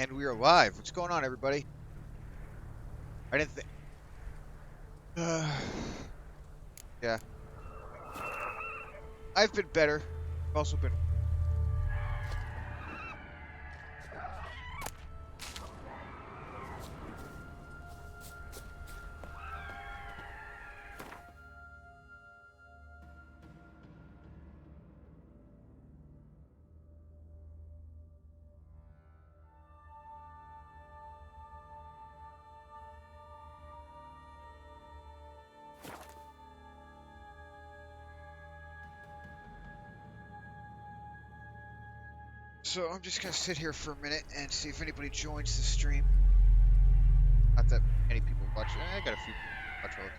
And we are live. What's going on, everybody? I didn't think. Yeah. I've been better. I've also been. So I'm just gonna sit here for a minute and see if anybody joins the stream. Not that many people watch. I got a few people watch all the time.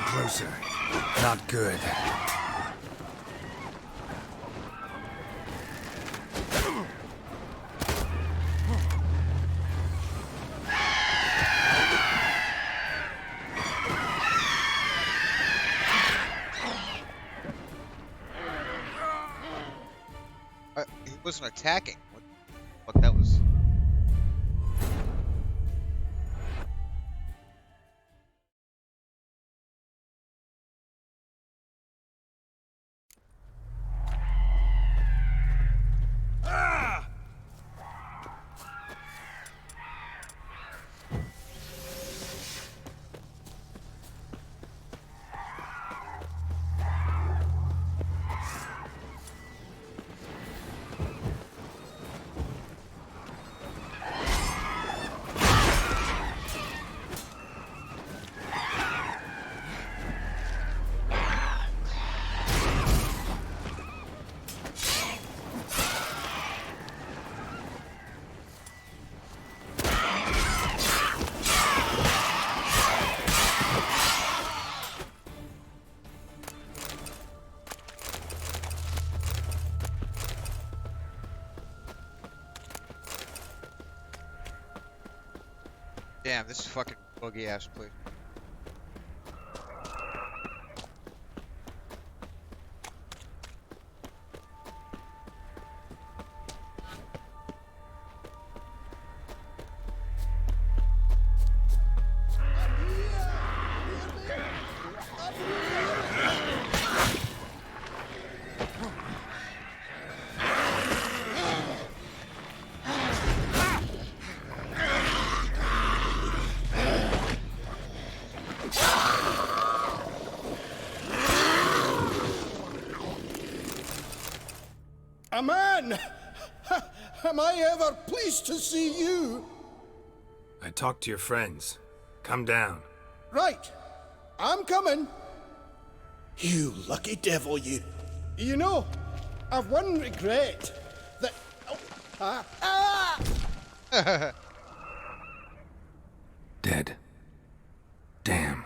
Closer. Not good. He wasn't attacking. What the fuck that was? Damn, this is fucking buggy ass place. A man! Am I ever pleased to see you? I talked to your friends. Come down. Right. I'm coming. You lucky devil, you. You know, I've one regret. That... dead. Damn.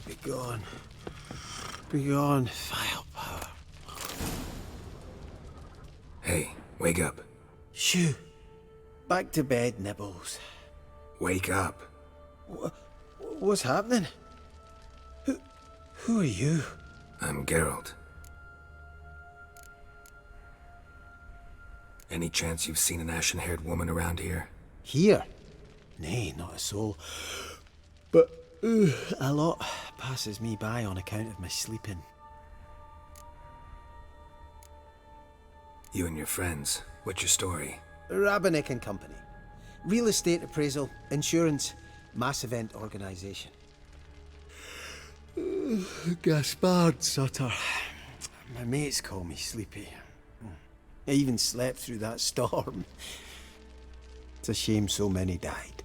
Be gone. Be gone, firepower. Hey, wake up. Shoo. Back to bed, Nibbles. Wake up. What's happening? Who are you? I'm Geralt. Any chance you've seen an ashen-haired woman around here? Here? Nay, not a soul. But a lot passes me by on account of my sleeping. You and your friends, what's your story? Rabbinick and Company. Real estate appraisal, insurance, mass event organisation. Gaspard Sutter. My mates call me Sleepy. I even slept through that storm. It's a shame so many died.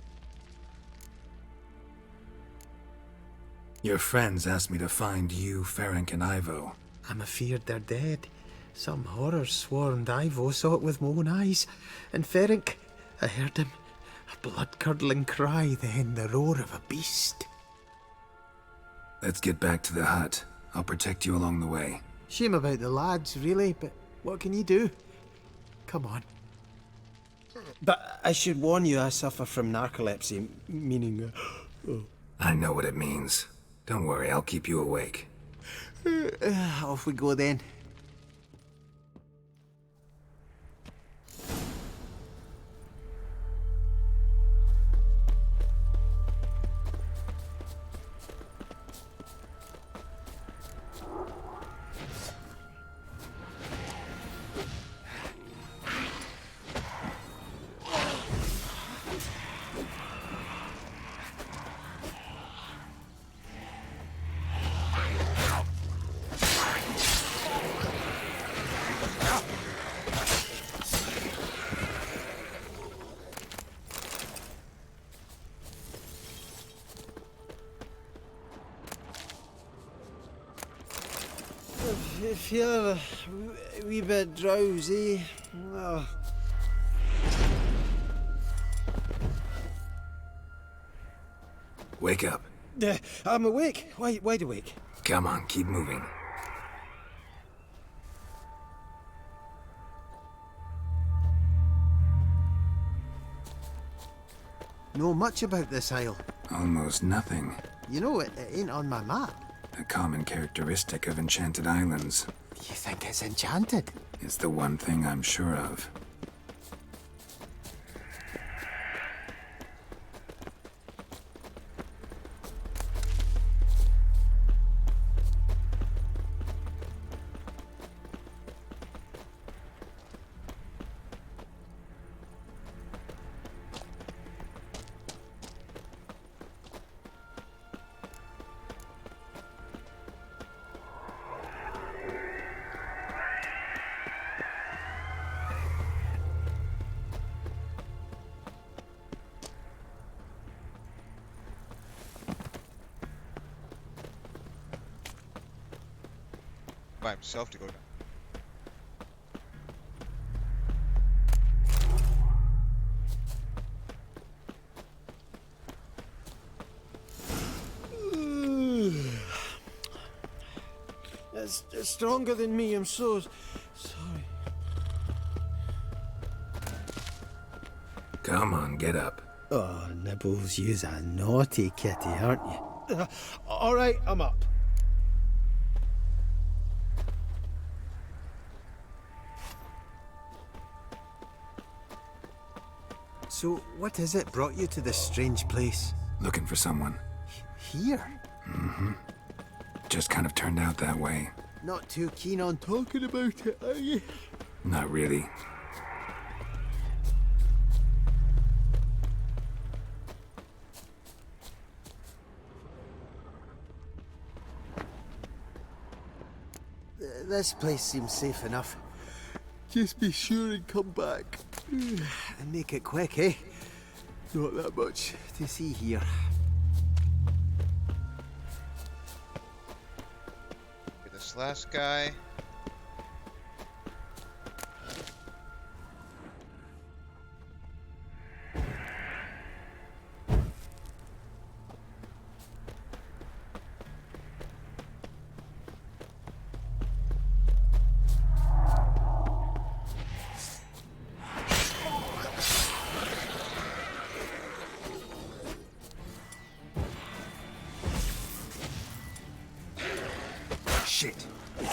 Your friends asked me to find you, Ferenc, and Ivo. I'm afeard they're dead. Some horror swarmed Ivo, saw it with my own eyes. And Ferenc, I heard him. A blood-curdling cry, then the roar of a beast. Let's get back to the hut. I'll protect you along the way. Shame about the lads, really, but what can you do? Come on. But I should warn you, I suffer from narcolepsy, meaning... I know what it means. Don't worry, I'll keep you awake. Off we go then. I feel a wee bit drowsy. Oh. Wake up. I'm awake. Wide awake. Come on, keep moving. Know much about this isle. Almost nothing. You know, it ain't on my map. A common characteristic of enchanted islands. You think it's enchanted? It's the one thing I'm sure of. By himself to go down. It's stronger than me, I'm so sorry. Come on, get up. Oh, Nibbles, you's a naughty kitty, aren't you? All right, I'm up. So, what is it brought you to this strange place? Looking for someone. Here? Just kind of turned out that way. Not too keen on talking about it, are you? Not really. This place seems safe enough. Just be sure and come back. And make it quick, eh? Not that much to see here. This last guy. Shit. You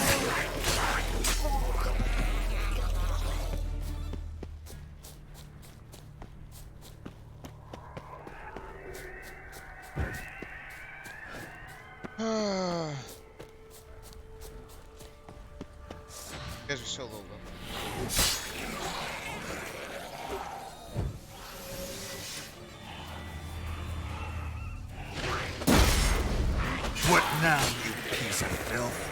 guys are so low level. What now, you piece of filth?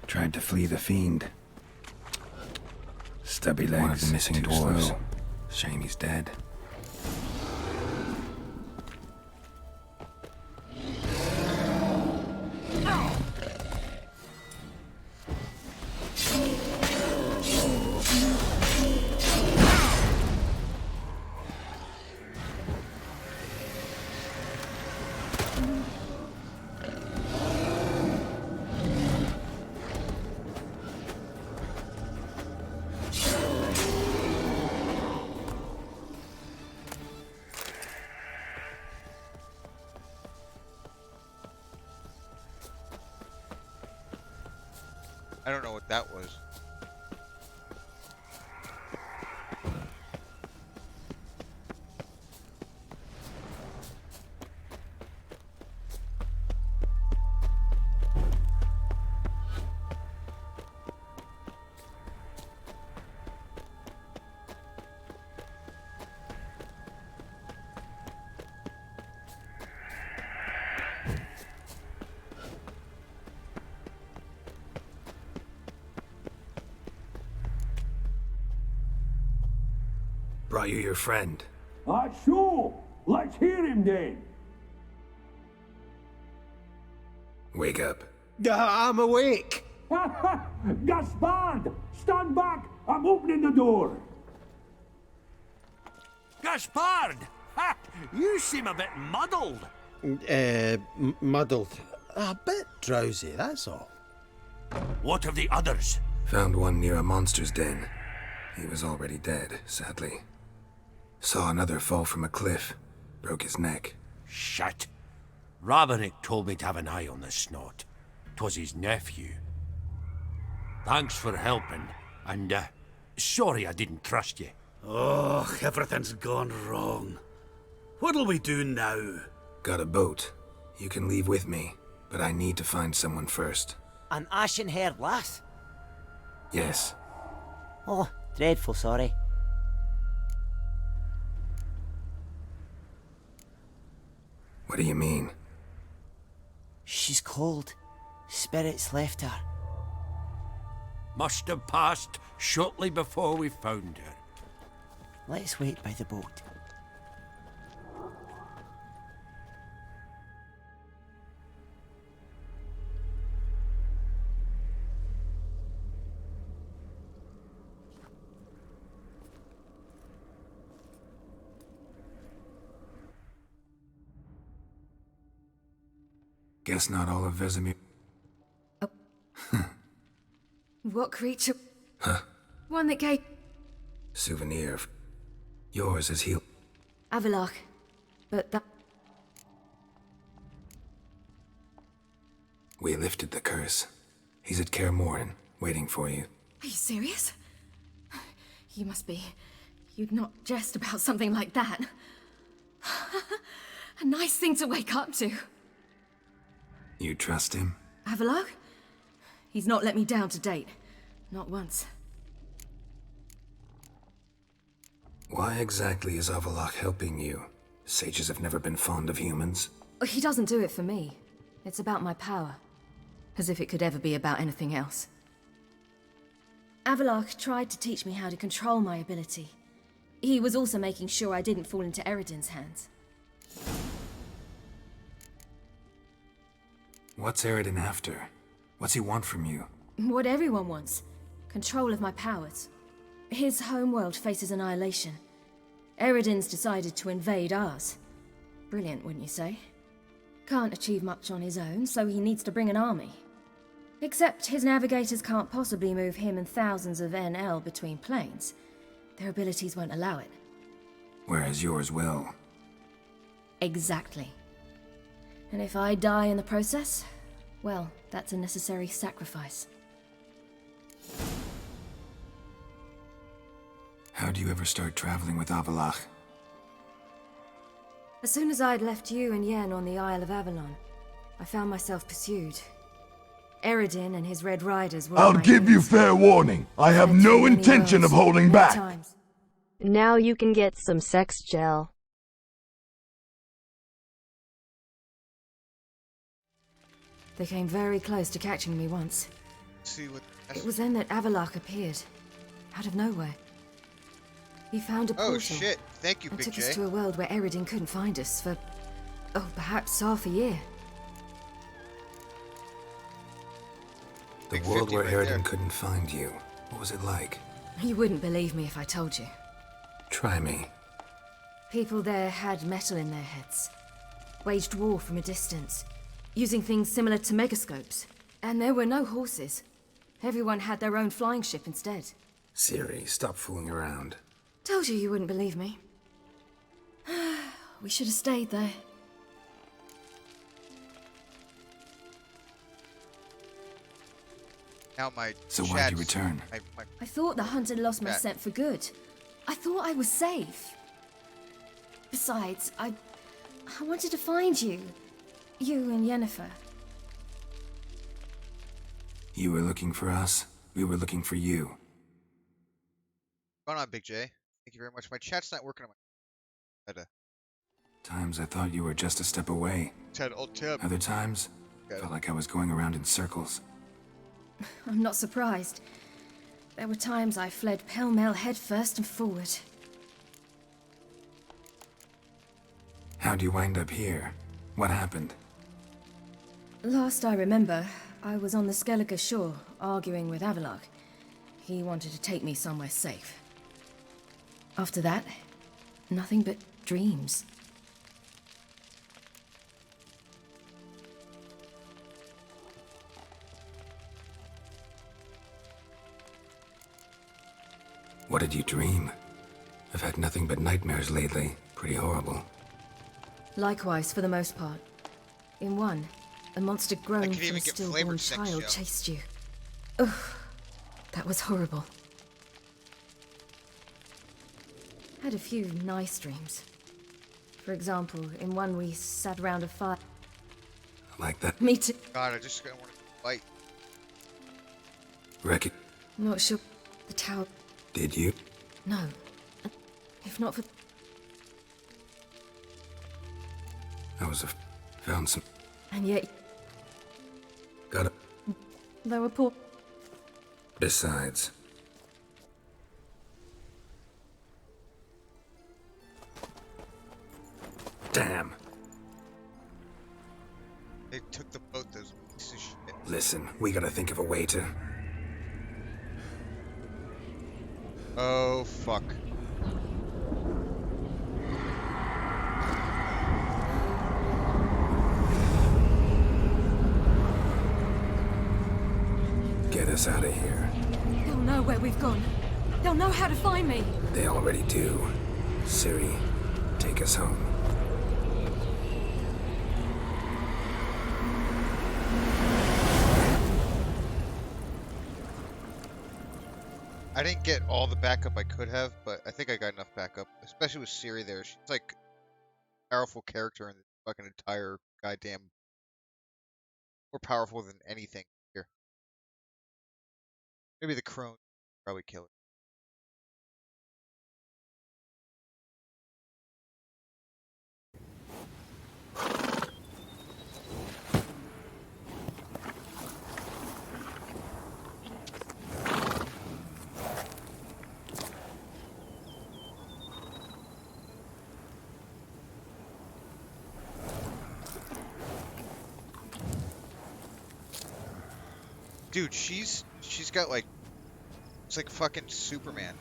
Tried to flee the fiend. Stubby legs. One of the missing dwarves. Shame he's dead. I don't know what that was. Brought you your friend. Sure. Let's hear him then. Wake up. I'm awake. Gaspard! Stand back! I'm opening the door. Gaspard! Ha! You seem a bit muddled. Muddled. A bit drowsy, that's all. What of the others? Found one near a monster's den. He was already dead, sadly. Saw another fall from a cliff. Broke his neck. Shit. Ravenick told me to have an eye on the snot. 'Twas his nephew. Thanks for helping, and, sorry I didn't trust you. Oh, everything's gone wrong. What'll we do now? Got a boat. You can leave with me, but I need to find someone first. An ashen-haired lass? Yes. Oh, dreadful sorry. What do you mean? She's cold. Spirits left her. Must have passed shortly before we found her. Let's wait by the boat. Guess not all of Vesemir. what creature... Huh? One that gave... Souvenir. Yours is healed. Avalok. But that... We lifted the curse. He's at Kaer Morhen, waiting for you. Are you serious? You must be. You'd not jest about something like that. A nice thing to wake up to. You trust him? Avalok? He's not let me down to date. Not once. Why exactly is Avalok helping you? Sages have never been fond of humans. He doesn't do it for me. It's about my power. As if it could ever be about anything else. Avalok tried to teach me how to control my ability. He was also making sure I didn't fall into Eredin's hands. What's Eredin after? What's he want from you? What everyone wants. Control of my powers. His homeworld faces annihilation. Eredin's decided to invade ours. Brilliant, wouldn't you say? Can't achieve much on his own, so he needs to bring an army. Except his navigators can't possibly move him and thousands of NL between planes. Their abilities won't allow it. Whereas yours will. Exactly. And if I die in the process, well, that's a necessary sacrifice. How do you ever start traveling with Avalok? As soon as I'd left you and Yen on the Isle of Avalon, I found myself pursued. Eredin and his Red Riders were I'll my give you enemies. fair warning. I have Said too no many intention words, of holding many back. times. Now you can get some sex gel. They came very close to catching me once. See what. It was then that Avalok appeared, out of nowhere. He found a portal. Oh shit! Thank you, and Big took J. us to a world where Eredin couldn't find us for, perhaps half a year. The Big world 50 where right Eredin there. couldn't find you. What was it like? You wouldn't believe me if I told you. Try me. People there had metal in their heads, waged war from a distance, using things similar to megascopes. And there were no horses. Everyone had their own flying ship instead. Siri, stop fooling around. Told you wouldn't believe me. We should have stayed there. Now my. So why'd you chats- return? my I thought the hunt had lost my Yeah. scent for good. I thought I was safe. Besides, I wanted to find you. You and Yennefer. You were looking for us. We were looking for you. Going on, Big J. Thank you very much. My chat's not working on my. Had Times I thought you were just a step away. had alt tab. Other times, Got it. felt like I was going around in circles. I'm not surprised. There were times I fled pell-mell headfirst and forward. How'd you wind up here? What happened? Last I remember, I was on the Skellige shore, arguing with Avalok. He wanted to take me somewhere safe. After that, nothing but dreams. What did you dream? I've had nothing but nightmares lately. Pretty horrible. Likewise, for the most part. In one, a monster grown could from even a get stillborn flavored sex, child Joe. chased you. Ugh, that was horrible. Had a few nice dreams. For example, in one we sat around a fire. Like that. Me too. God, I just want to fight. Wreck it. Not sure. The tower. Did you? No. If not for. Found some. And yet, Got it. they were poor. Besides. Damn. They took the boat, those pieces of shit. Listen, we gotta think of a way to. Oh, fuck. Get us out of here. They'll know where we've gone. They'll know how to find me. They already do. Siri, take us home. I didn't get all the backup I could have, but I think I got enough backup, especially with Siri there. She's like a powerful character in the fucking entire goddamn, more powerful than anything here. Maybe the crone probably kill it. Dude, she's got like, it's like fucking Superman,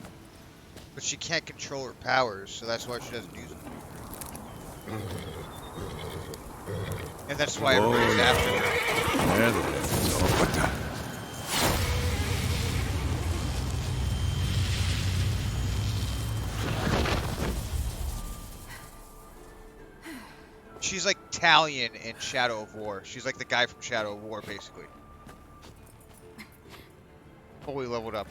but she can't control her powers, so that's why she doesn't use them. And that's why everybody's after her. There it is. Oh, what the? She's like Talion in Shadow of War. She's like the guy from Shadow of War, basically. Fully leveled up.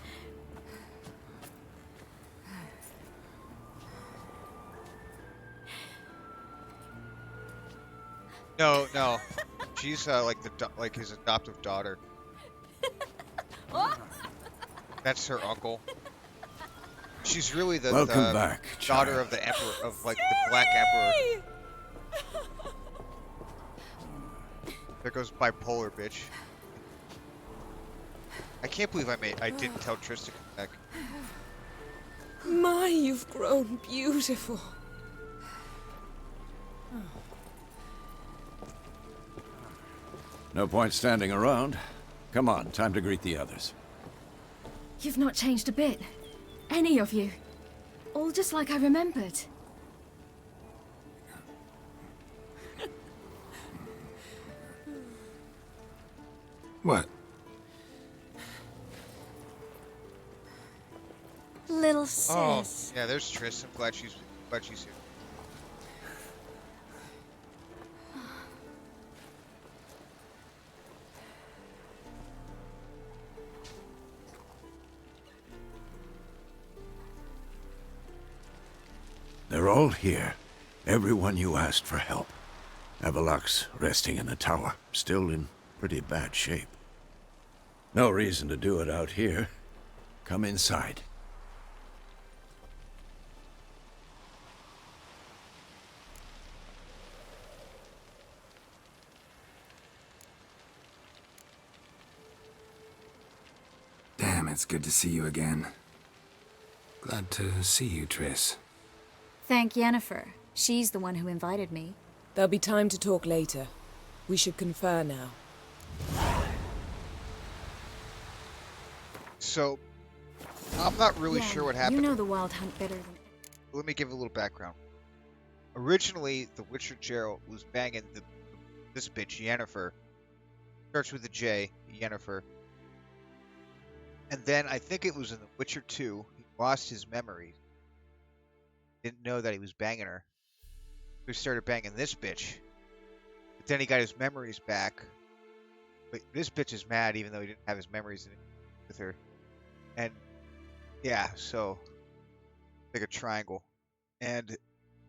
No, no. She's like his adoptive daughter. That's her uncle. She's really the Welcome back, daughter child. of the emperor, of like the Black Emperor. There goes bipolar, bitch. I can't believe I didn't tell Trish to come back. My, you've grown beautiful. No point standing around. Come on, time to greet the others. You've not changed a bit. Any of you. All just like I remembered. What? Little sis. Oh, yeah, there's Trish. I'm glad she's here. They're all here. Everyone you asked for help. Avalok's resting in the tower, still in pretty bad shape. No reason to do it out here. Come inside. Damn, it's good to see you again. Glad to see you, Triss. Thank Yennefer. She's the one who invited me. There'll be time to talk later. We should confer now. So, I'm not really sure what happened. You know the Wild Hunt better than... Let me give a little background. Originally, the Witcher Geralt was banging this bitch, Yennefer. Starts with a J, Yennefer. And then, I think it was in The Witcher 2, he lost his memories. Didn't know that he was banging her. He started banging this bitch. But then he got his memories back. But this bitch is mad even though he didn't have his memories with her. And, yeah, so, like a triangle. And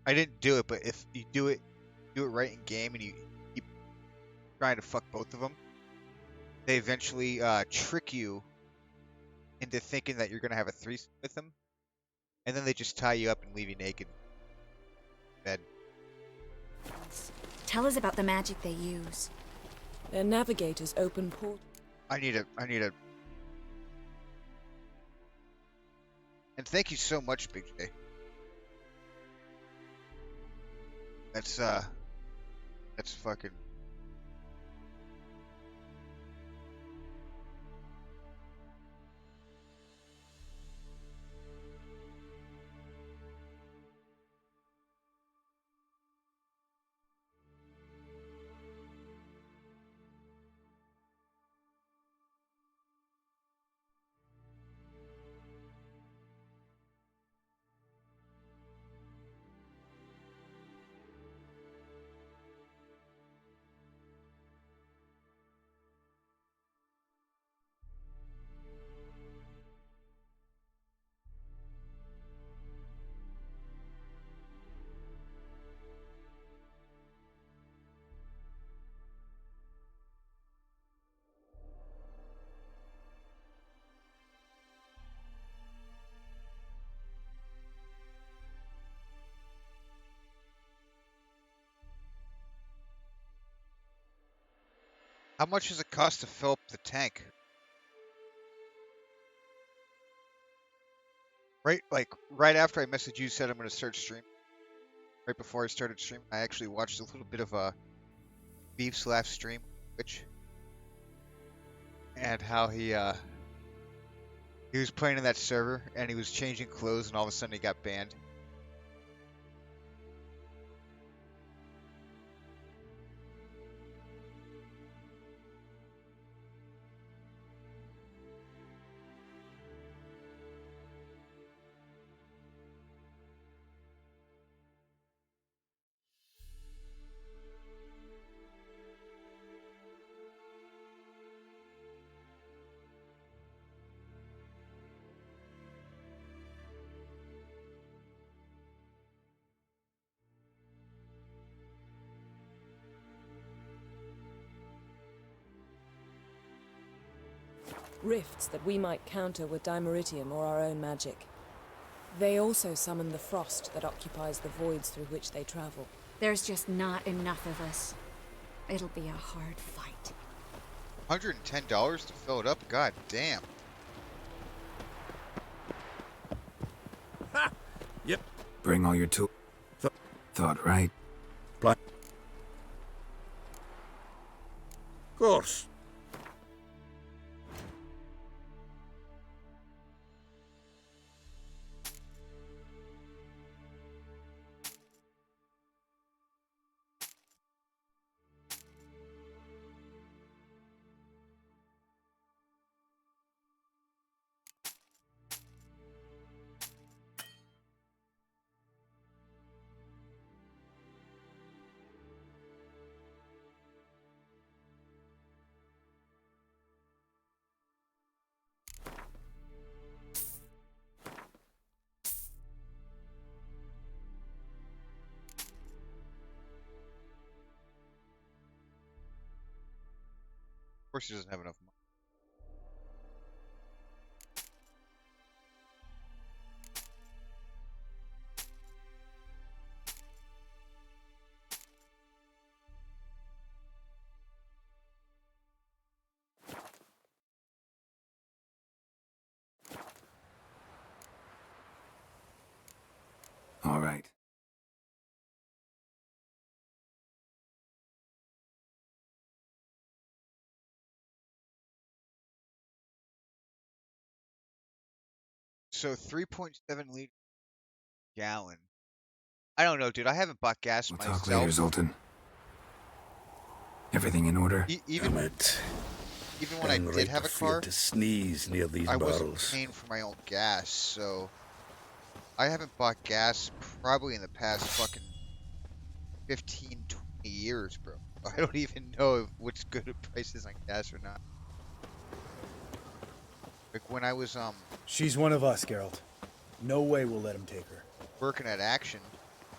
I didn't do it, but if you do it right in game and you keep trying to fuck both of them, they eventually trick you into thinking that you're going to have a threesome with them. And then they just tie you up and leave you naked. Bed. Tell us about the magic they use. Their navigators open port. I need a. And thank you so much, Big J. That's fucking. How much does it cost to fill up the tank? Right after I messaged you, said I'm going to start stream. Right before I started streaming, I actually watched a little bit of a beef/stream, which and how he was playing in that server and he was changing clothes and all of a sudden he got banned. Rifts that we might counter with dimeritium or our own magic. They also summon the frost that occupies the voids through which they travel. There's just not enough of us. It'll be a hard fight. $110 to fill it up? God damn. Ha! Yep. Bring all your tools. Thought right. Of course. Of course he doesn't have enough money. All right. So 3.7 liters gallon. I don't know, dude. I haven't bought gas We'll myself. talk later, Zoltan. Everything in order? Even when I did have a car, to sneeze near these I barrels. wasn't paying for my own gas, so I haven't bought gas probably in the past fucking 15, 20 years, bro. I don't even know what's good at prices on gas or not. Like when I was She's one of us, Geralt. No way we'll let him take her. working at Action,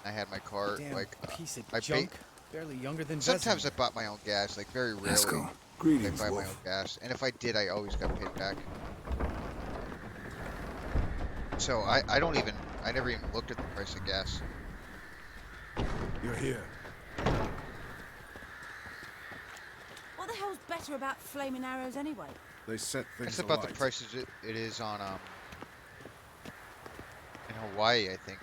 I had my car. Damn like piece of I junk. Barely younger than sometimes Vesemir. I bought my own gas, like very rarely. Haskell. Greetings, I buy my Wolf. own gas, and if I did, I always got paid back. So I never even looked at the price of gas. You're here. What the hell's better about flaming arrows anyway? They set things It's about the alight. prices it is on in Hawaii, I think.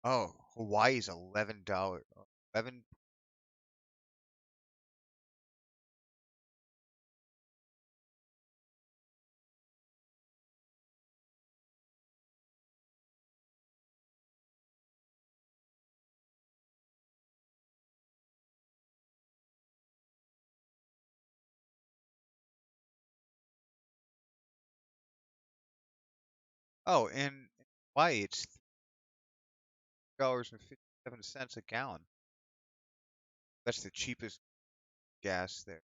Oh, Hawaii's $11. 11. Oh, in Hawaii it's $3.57 a gallon. That's the cheapest gas there.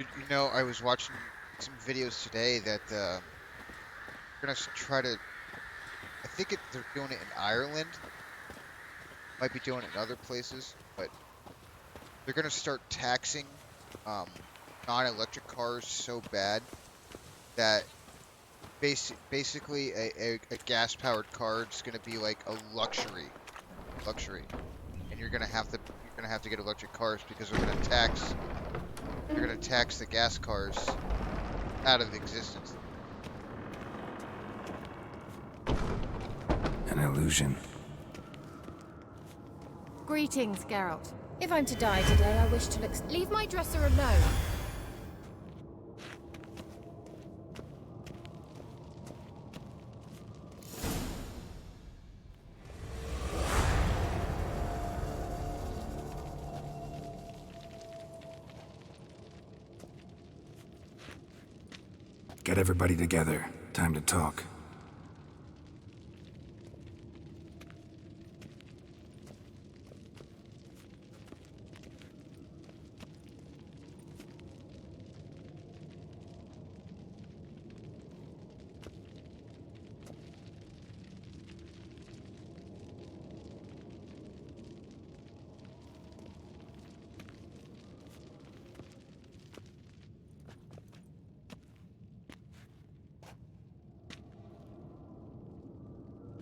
You know, I was watching some videos today that they're gonna try to. I think they're doing it in Ireland. Might be doing it in other places, but they're gonna start taxing non-electric cars so bad that basically a gas-powered car is gonna be like a luxury, and you're gonna have to get electric cars because they're gonna tax the gas cars out of existence. An illusion. Greetings, Geralt. If I'm to die today, I wish to look. Leave my dresser alone. Get everybody together. Time to talk.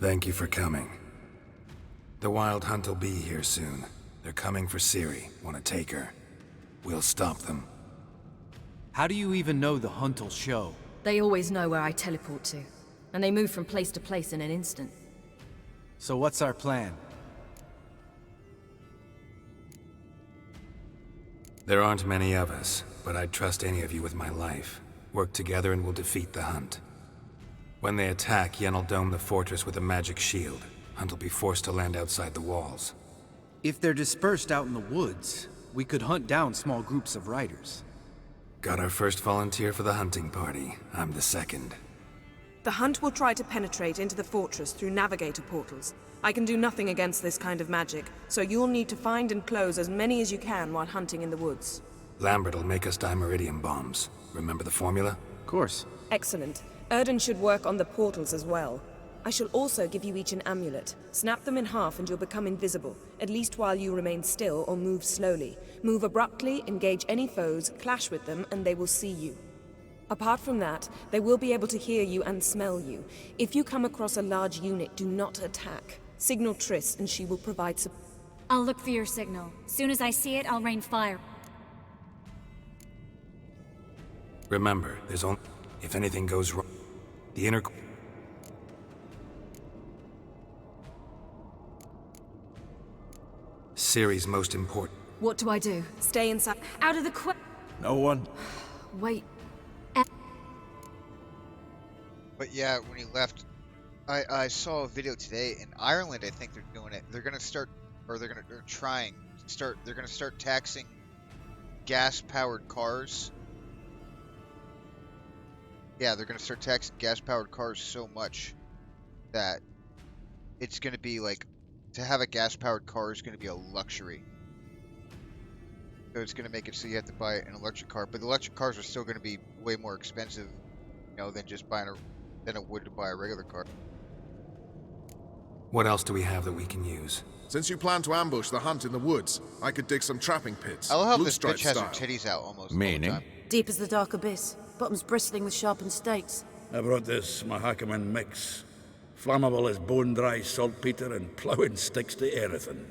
Thank you for coming. The Wild Hunt will be here soon. They're coming for Ciri. Want to take her? We'll stop them. How do you even know the hunt will show? They always know where I teleport to, and they move from place to place in an instant. So what's our plan? There aren't many of us, but I'd trust any of you with my life. Work together and we'll defeat the Hunt. When they attack, Yen'll dome the fortress with a magic shield. Hunt will be forced to land outside the walls. If they're dispersed out in the woods, we could hunt down small groups of riders. Got our first volunteer for the hunting party. I'm the second. The Hunt will try to penetrate into the fortress through navigator portals. I can do nothing against this kind of magic, so you'll need to find and close as many as you can while hunting in the woods. Lambert will make us dimeridium bombs. Remember the formula? Of course. Excellent. Erden should work on the portals as well. I shall also give you each an amulet. Snap them in half and you'll become invisible, at least while you remain still or move slowly. Move abruptly, engage any foes, clash with them, and they will see you. Apart from that, they will be able to hear you and smell you. If you come across a large unit, do not attack. Signal Triss and she will provide support. I'll look for your signal. Soon as I see it, I'll rain fire. Remember, there's only... If anything goes wrong, the inner... Ciri's most important. What do I do? Stay inside. Out of the No one? Wait. But yeah, when he left, I saw a video today in Ireland. I think they're doing it. They're gonna start, or they're trying to start. They're gonna start taxing gas-powered cars. Yeah, they're gonna start taxing gas-powered cars so much that it's gonna be like, to have a gas-powered car is gonna be a luxury. So it's gonna make it so you have to buy an electric car, but the electric cars are still gonna be way more expensive, than just buying than it would to buy a regular car. What else do we have that we can use? Since you plan to ambush the Hunt in the woods, I could dig some trapping pits. I love how Blue this Stripe bitch has style. her titties out almost. Meaning? All the time. Deep as the dark abyss, bottoms bristling with sharpened stakes. I brought this Mahakaman mix. Flammable as bone-dry saltpeter and ploughing sticks to anything.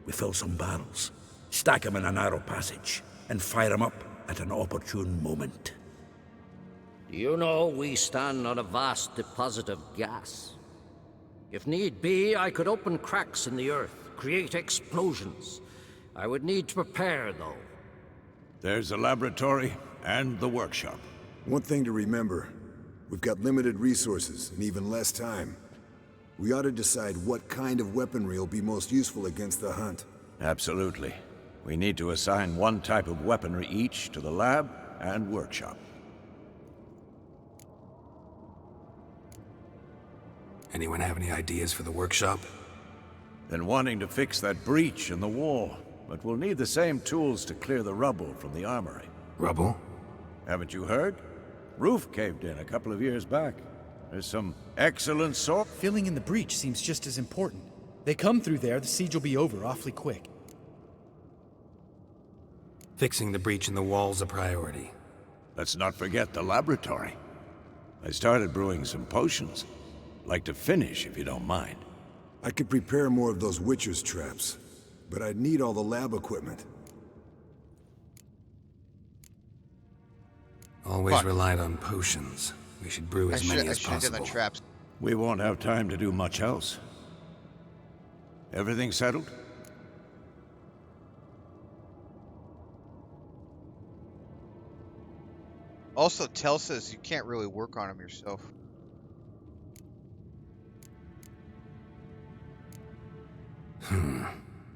We fill some barrels, stack them in a narrow passage, and fire them up at an opportune moment. You know, we stand on a vast deposit of gas. If need be, I could open cracks in the earth, create explosions. I would need to prepare, though. There's the laboratory and the workshop. One thing to remember, we've got limited resources and even less time. We ought to decide what kind of weaponry will be most useful against the Hunt. Absolutely. We need to assign one type of weaponry each to the lab and workshop. Anyone have any ideas for the workshop? Been wanting to fix that breach in the wall, but we'll need the same tools to clear the rubble from the armory. Rubble? Haven't you heard? Roof caved in a couple of years back. There's some excellent sort. Filling in the breach seems just as important. They come through there, the siege will be over awfully quick. Fixing the breach in the wall's a priority. Let's not forget the laboratory. I started brewing some potions. Like to finish, if you don't mind. I could prepare more of those Witcher's traps, but I'd need all the lab equipment. Always relied on potions. We should brew as many as possible. Traps. We won't have time to do much else. Everything settled? Also, Tell says you can't really work on them yourself.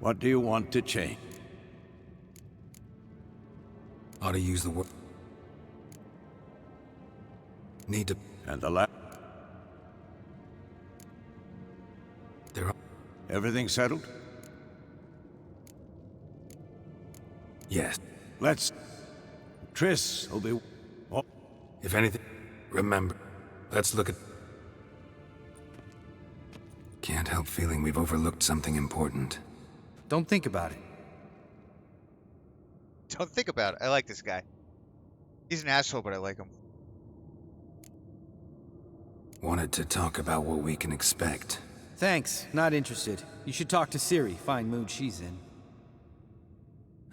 What do you want to change? Ought to use the word. Need to. And the lab. There are. Everything settled? Yes. Let's. Triss will be. Oh. If anything, remember. Let's look at. Can't help feeling we've overlooked something important. Don't think about it. Don't think about it. I like this guy. He's an asshole, but I like him. Wanted to talk about what we can expect. Thanks, not interested. You should talk to Ciri, fine mood she's in.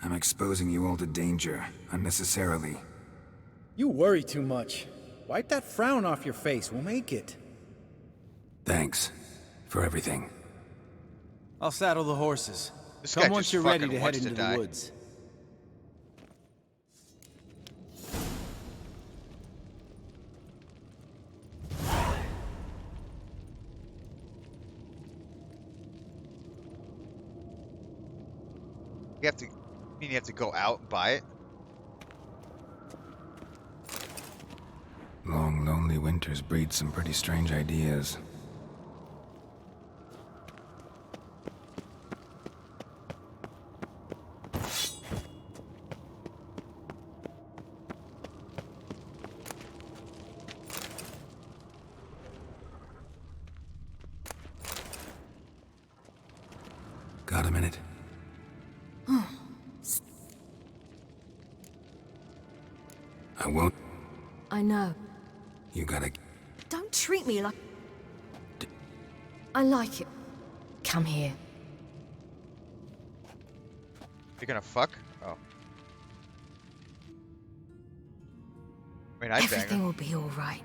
I'm exposing you all to danger, unnecessarily. You worry too much. Wipe that frown off your face, we'll make it. Thanks. For everything. I'll saddle the horses. This Come guy once just you're ready fucking to head wants into to the die. woods. You have to go out and buy it? Long, lonely winters breed some pretty strange ideas. Got a minute? I won't. I know. You gotta. Don't treat me like... I like it. Come here. You're gonna fuck? Oh. I mean, I'd bang her. Everything will be all right.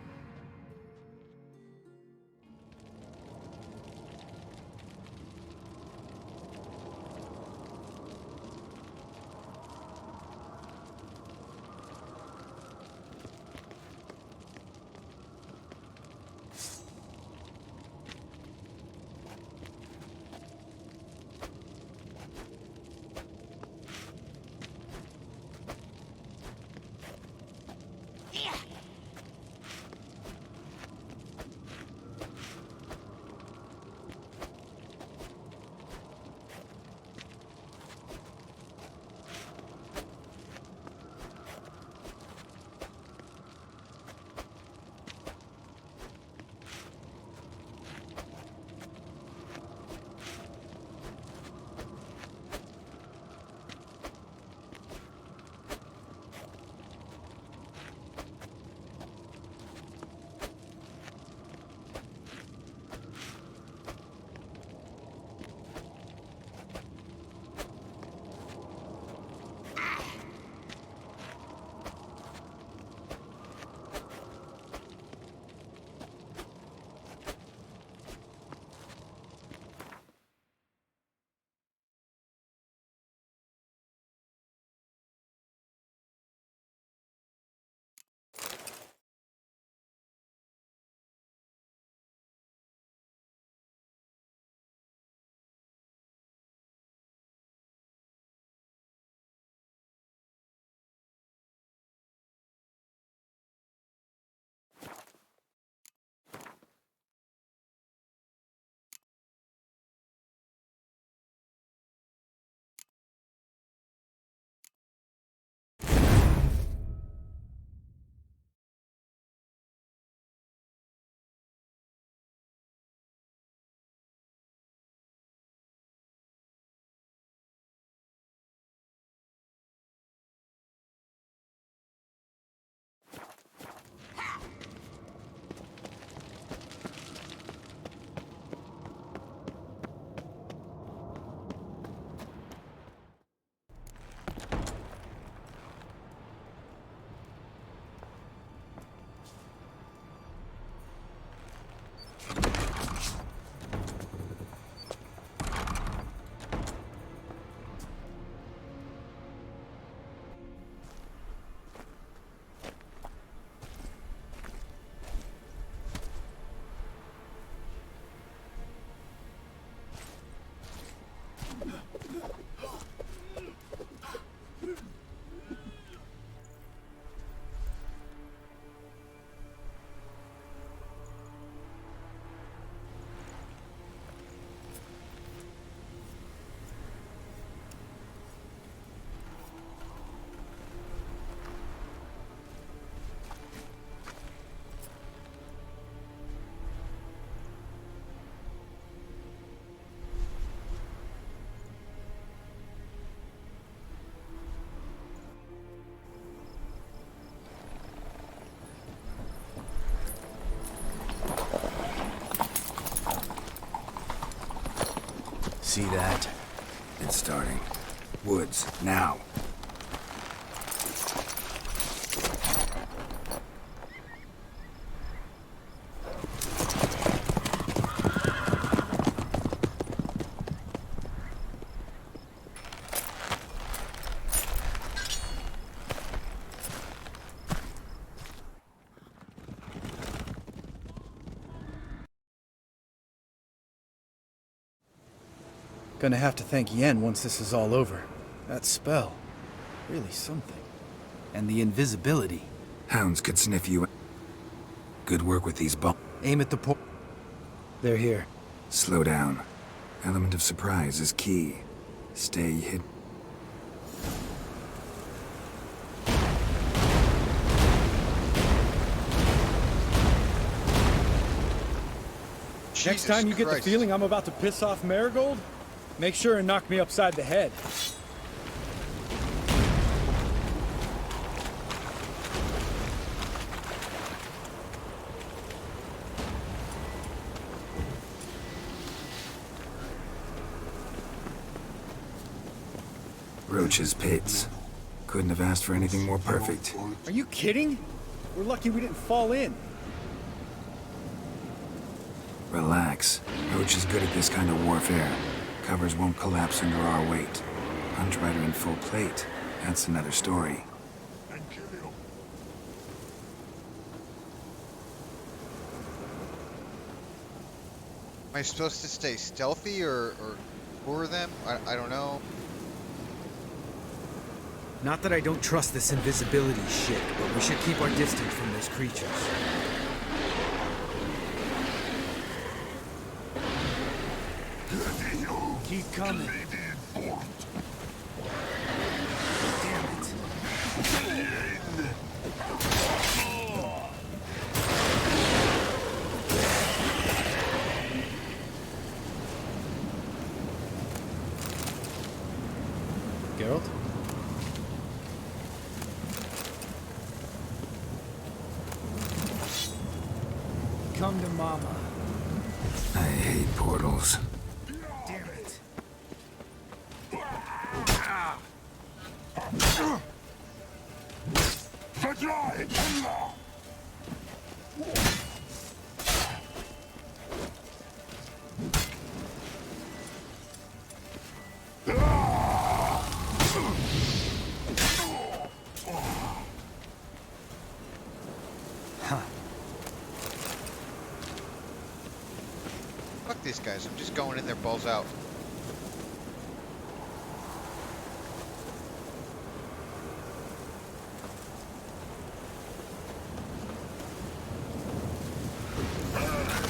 see that? It's starting. Woods, now. Gonna have to thank Yen once this is all over. That spell, really something. And the invisibility. Hounds could sniff you. Good work with these bombs. Aim at the They're here. Slow down. Element of surprise is key. Stay hidden. Next time you get the feeling I'm about to piss off Marigold, make sure and knock me upside the head. Roach's pits. Couldn't have asked for anything more perfect. Are you kidding? We're lucky we didn't fall in. Relax. Roach is good at this kind of warfare. Covers won't collapse under our weight. Hunt Rider in full plate. That's another story. Am I supposed to stay stealthy or lure them? I don't know. Not that I don't trust this invisibility shit, but we should keep our distance from those creatures. Keep coming. Damn it. Geralt? Come to Mama. I hate portals. Damn it. Fuck these guys. I'm just going in there balls out.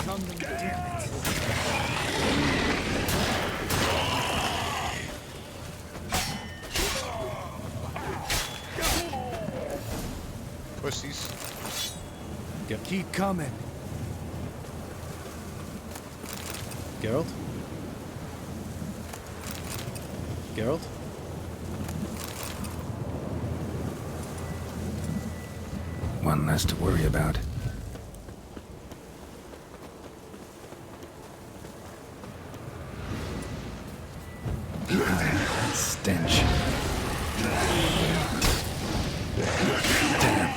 Come to me, damn it. Pussies. Keep coming. Geralt? Geralt? One less to worry about. Stench. Damn.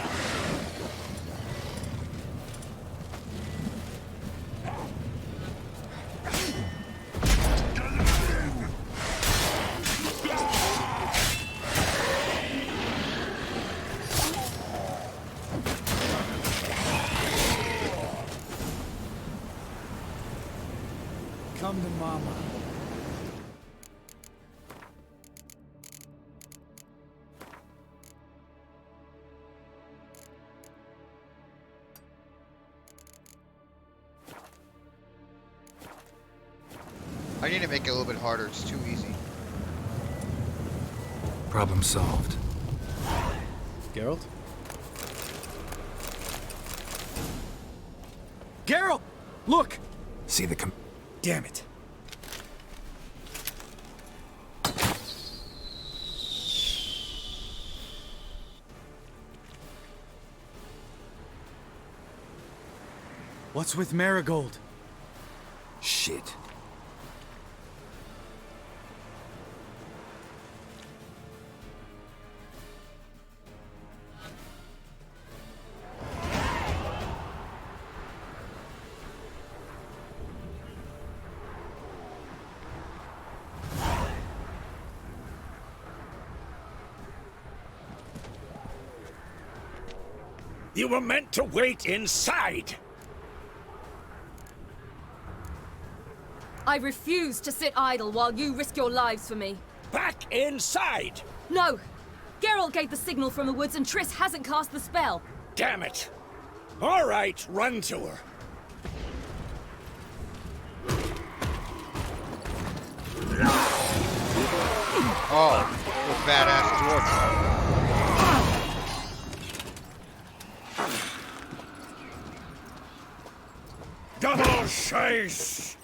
Come to Mama. I need to make it a little bit harder. It's too easy. Problem solved. Geralt? Geralt! Look! See the Damn it. What's with Marigold? Shit. You were meant to wait inside! I refuse to sit idle while you risk your lives for me. Back inside! No! Geralt gave the signal from the woods and Triss hasn't cast the spell. Damn it! All right, run to her. Oh, what a badass dwarf. Double chase!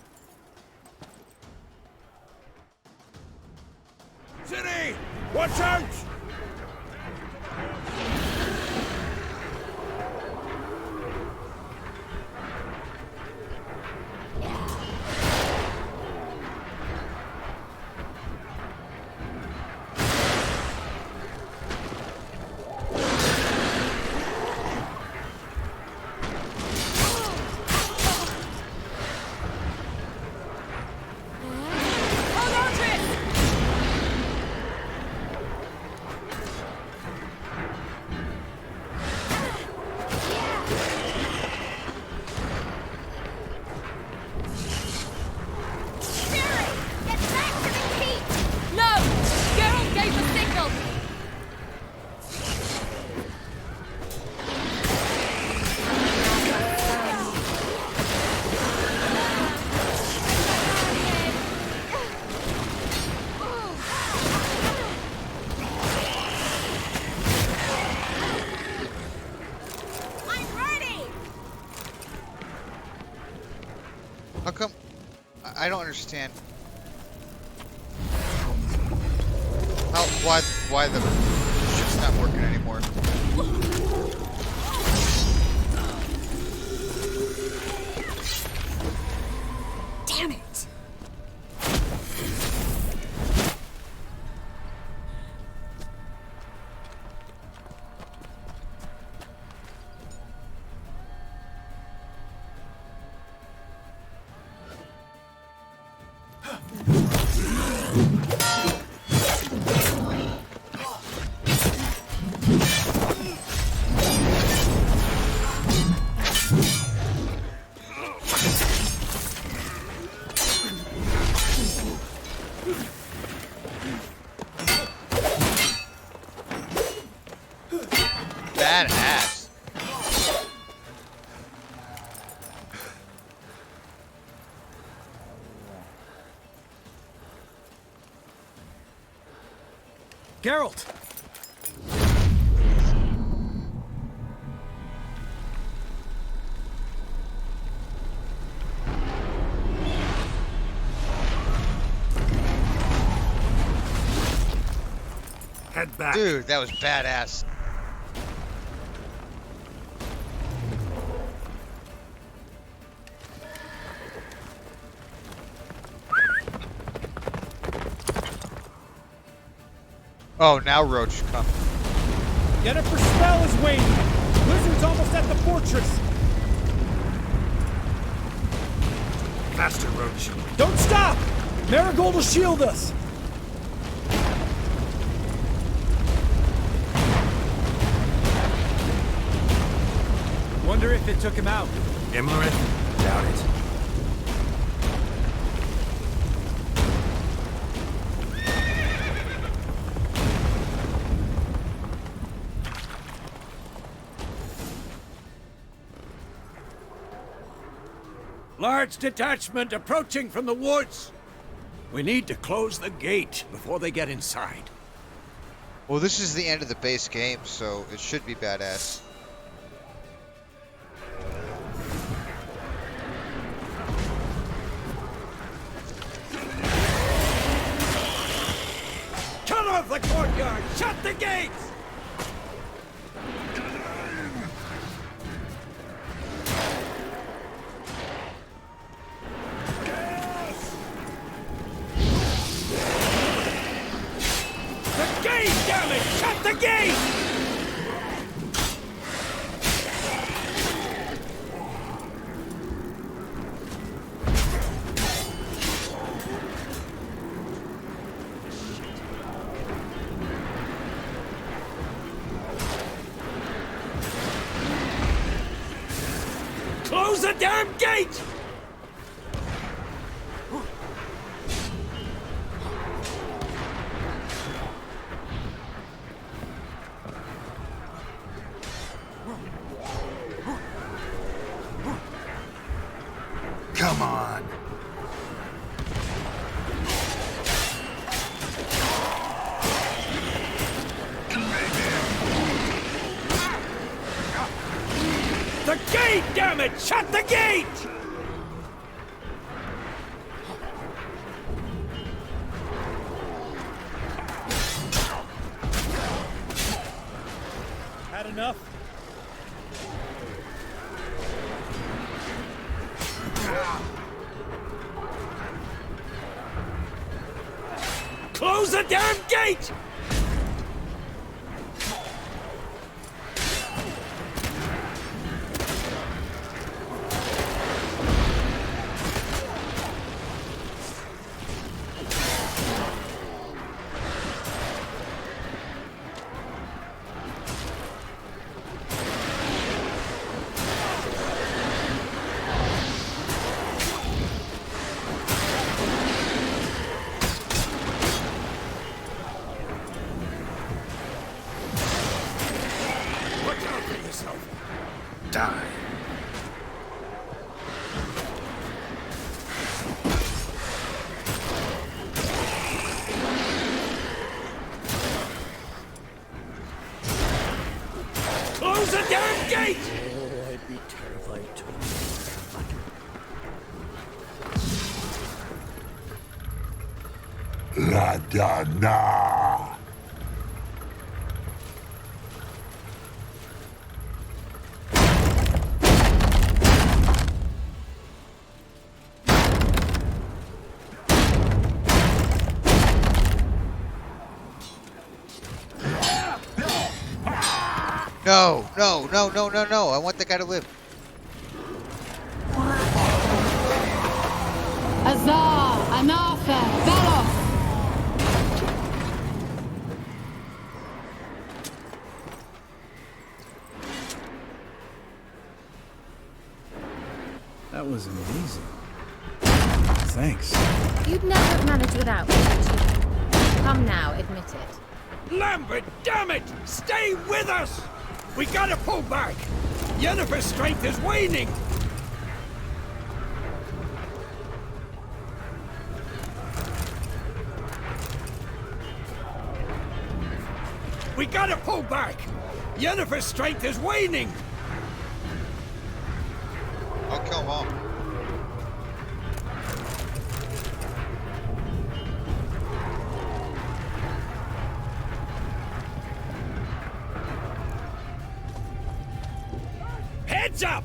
City! Watch out! How come? I don't understand. Why the ship's not working anymore? Damn it! Badass. Geralt! Head back. Dude, that was badass. Oh, now Roach come. Yennefer's spell is waning. Blizzard's almost at the fortress. Faster, Roach. Don't stop! Marigold will shield us. Wonder if it took him out. Imlerith? Doubt it. Large detachment approaching from the woods. We need to close the gate before they get inside. Well, this is the end of the base game, so it should be badass. Cut off the courtyard! Shut the gates! The gate, damn it! Shut the gate! Close the damn gate! Come on. The gate, damn it! Shut the gate! Had enough? Close the damn gate! Die. Close the damn gate! Oh, I'd be terrified too. La Dana. No, no, no, no, no, no. I want the guy to live. Azar, Anafa, Veloth! That was amazing. Thanks. You'd never have managed without me, would you? Come now, admit it. Lambert, damn it! Stay with us! We gotta pull back! Yennefer's strength is waning! We gotta pull back! Yennefer's strength is waning! I'll kill Mom. Heads up!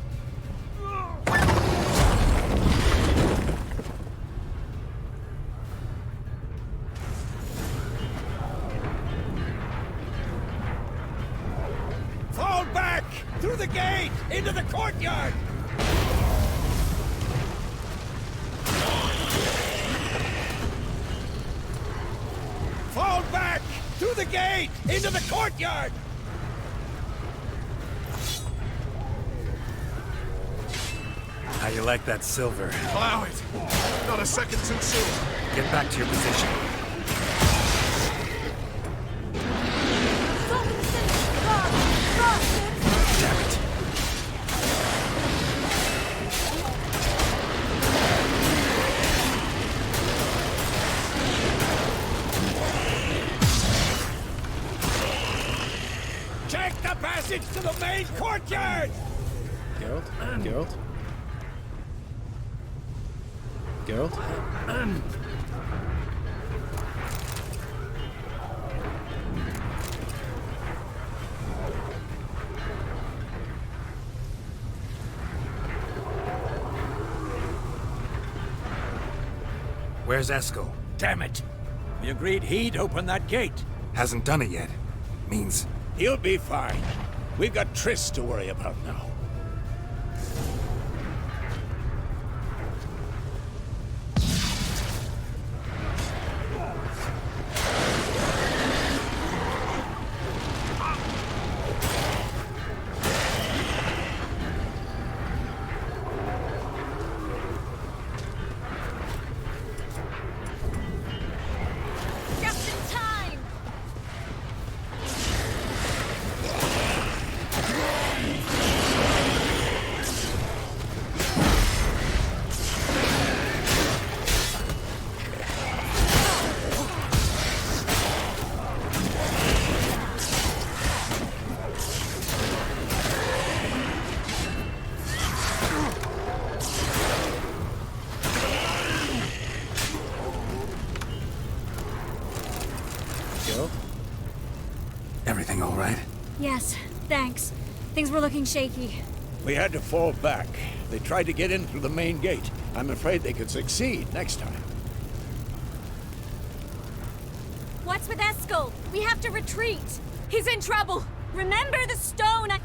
Fall back! Through the gate! Into the courtyard! Fall back! Through the gate! Into the courtyard! How you like that silver? Allow it. Not a second too soon. Get back to your position. Damn it. Check the passage to the main courtyard! Geralt? Geralt? Geralt? Where's Eskel? Damn it! We agreed he'd open that gate. Hasn't done it yet. Means... He'll be fine. We've got Triss to worry about now. Thanks. Things were looking shaky. We had to fall back. They tried to get in through the main gate. I'm afraid they could succeed next time. What's with Eskel? We have to retreat. He's in trouble. Remember the stone I...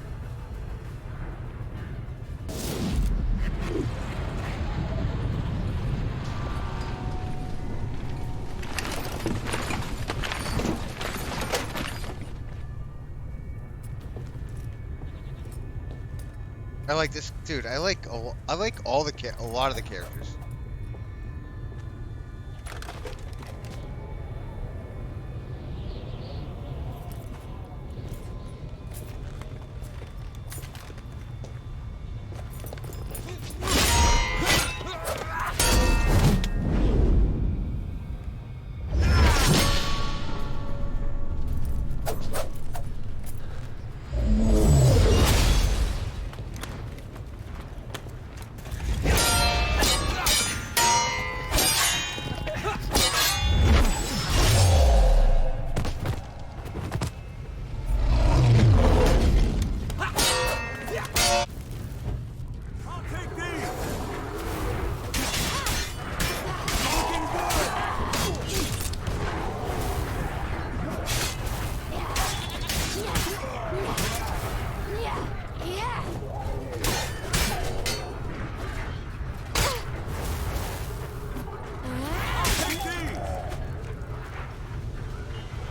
I like this, dude. I like all the a lot of the characters.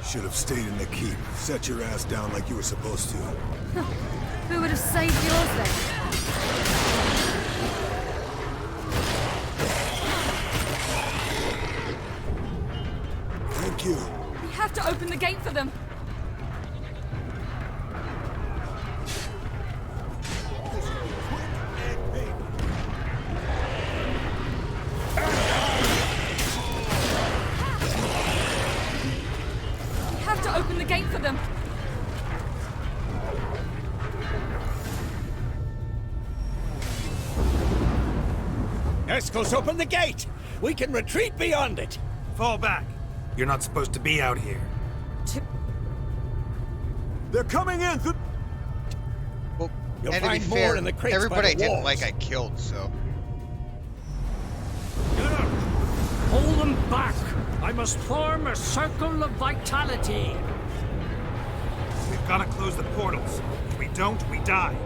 Should have stayed in the keep. Set your ass down like you were supposed to. Who would have saved yours then? Thank you. We have to open the gate for them. We have to open the gate for them. Eskel's opened the gate! We can retreat beyond it! Fall back. You're not supposed to be out here. They're coming in! Well, You'll and to be find more fair, in the crates everybody by I the didn't walls. like I killed, so. Hold them back! I must form a circle of vitality. We've got to close the portals. If we don't, we die.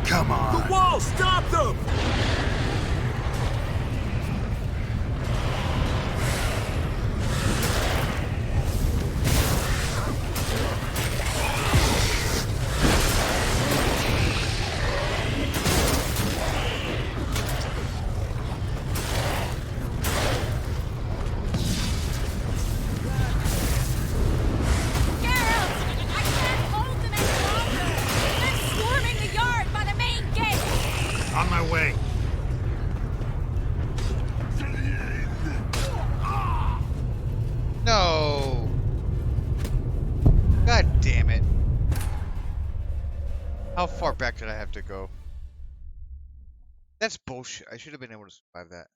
Come on. The wall! Stop them! On my way. No! God damn it. How far back did I have to go? That's bullshit. I should have been able to survive that.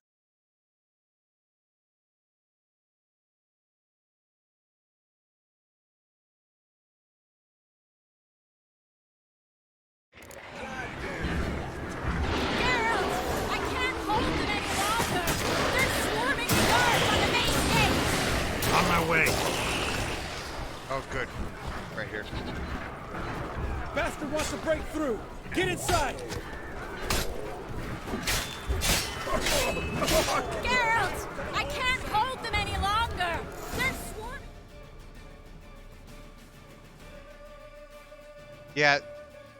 my way. Oh, good. Right here. Bastard wants to break through. Get inside. Geralt! I can't hold them any longer! They're swarming! Yeah,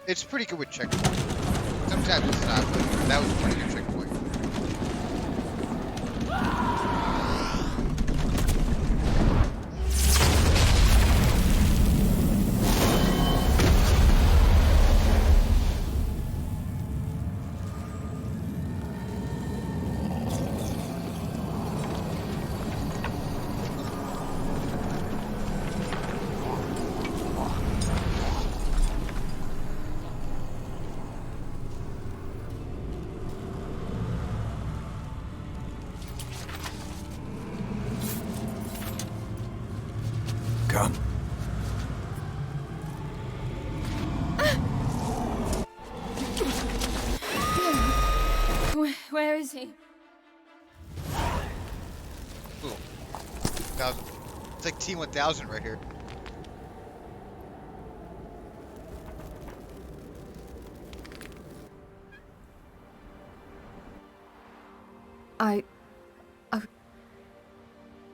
it's pretty good with checkpoint. Sometimes it's not, but that was a pretty good checkpoint. Come. Where is he? Ooh. 1000. It's like T-1000 right here.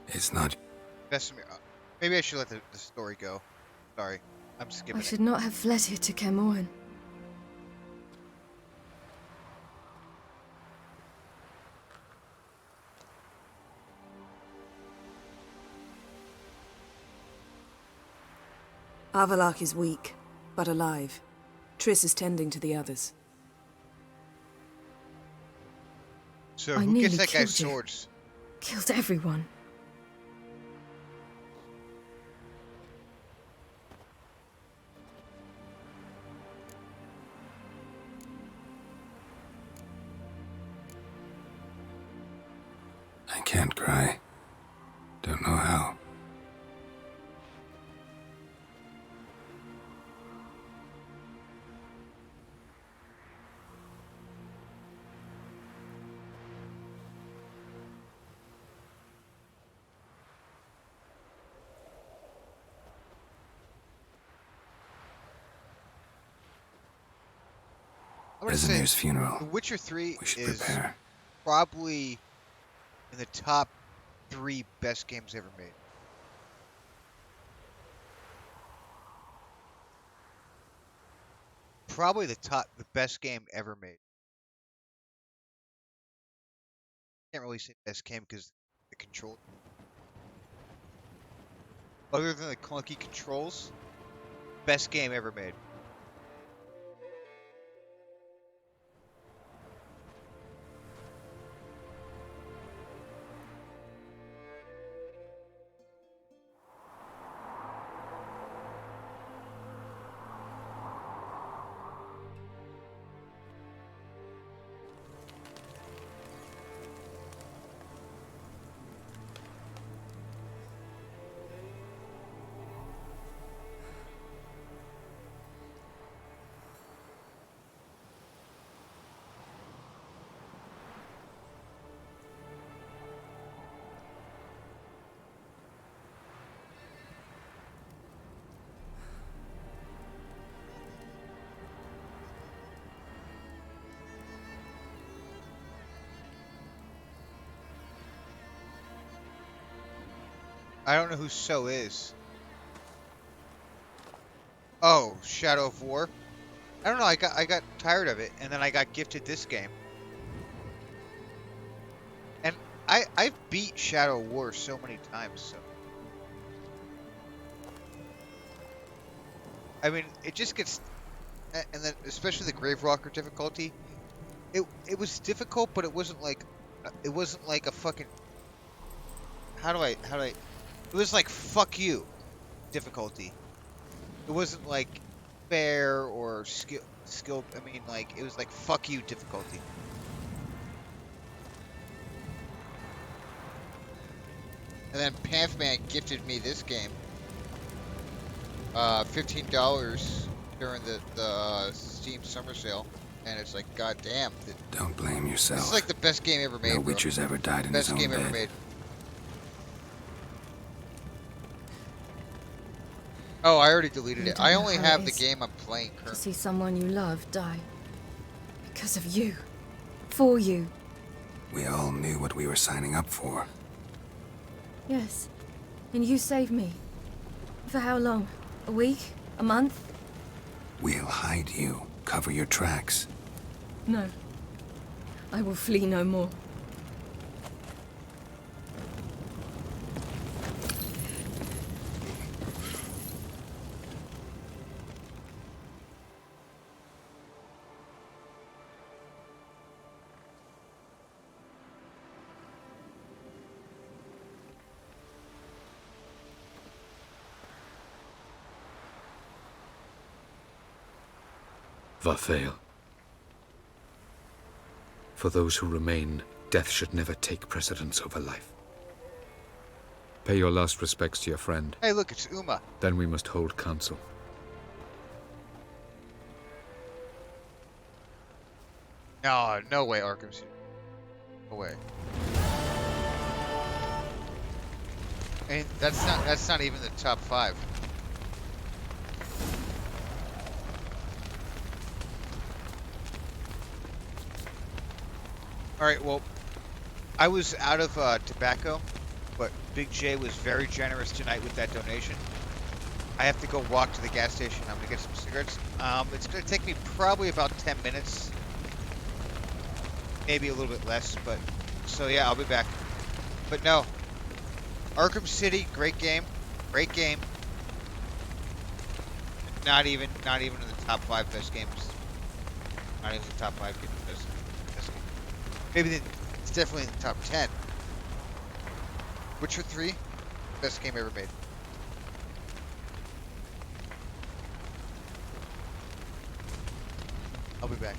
It's not. Vesemir. Maybe I should let the story go. Sorry, I'm skipping I should not have fled here to Kermoren. Avallac'h is weak, but alive. Triss is tending to the others. So I who nearly gets that guy's killed you. swords? Killed everyone. I can't cry. Don't know how. I'm gonna say Vesemir's funeral. The Witcher 3 We should is prepare. probably in the top 3 best games ever made. Probably the best game ever made. Can't really say best game because the control. Other than the clunky controls, best game ever made. I don't know who So is. Oh, Shadow of War. I don't know. I got tired of it, and then I got gifted this game. And I've beat Shadow of War so many times. So I mean, it just gets, and then especially the Grave Rocker difficulty. It was difficult, but it wasn't like a fucking. How do I? It was like fuck you difficulty. It wasn't like fair or skill. I mean, like it was like fuck you difficulty. And then Pathman gifted me this game. $15 during the Steam summer sale, and it's like goddamn. Don't blame yourself. This is like the best game ever made. No Witcher's ever died in his own best game ever bed. made. Oh, I already deleted You it. don't I know only how have it the is game I'm playing to currently. see someone you love die. Because of you. For you. We all knew what we were signing up for. Yes. And you saved me. For how long? A week? A month? We'll hide you. Cover your tracks. No. I will flee no more. Vathael. For those who remain, death should never take precedence over life. Pay your last respects to your friend. Hey, look, it's Uma. Then we must hold council. No, no way, Arkham City. No way. And that's not even the top 5. Alright, well, I was out of tobacco, but Big J was very generous tonight with that donation. I have to go walk to the gas station. I'm gonna get some cigarettes. It's gonna take me probably about 10 minutes. Maybe a little bit less, but so yeah, I'll be back. But no, Arkham City, great game, great game. Not even in the top 5 best games. Not even the top 5 games best game. Maybe it's definitely in the top 10. Witcher 3, best game ever made. I'll be back.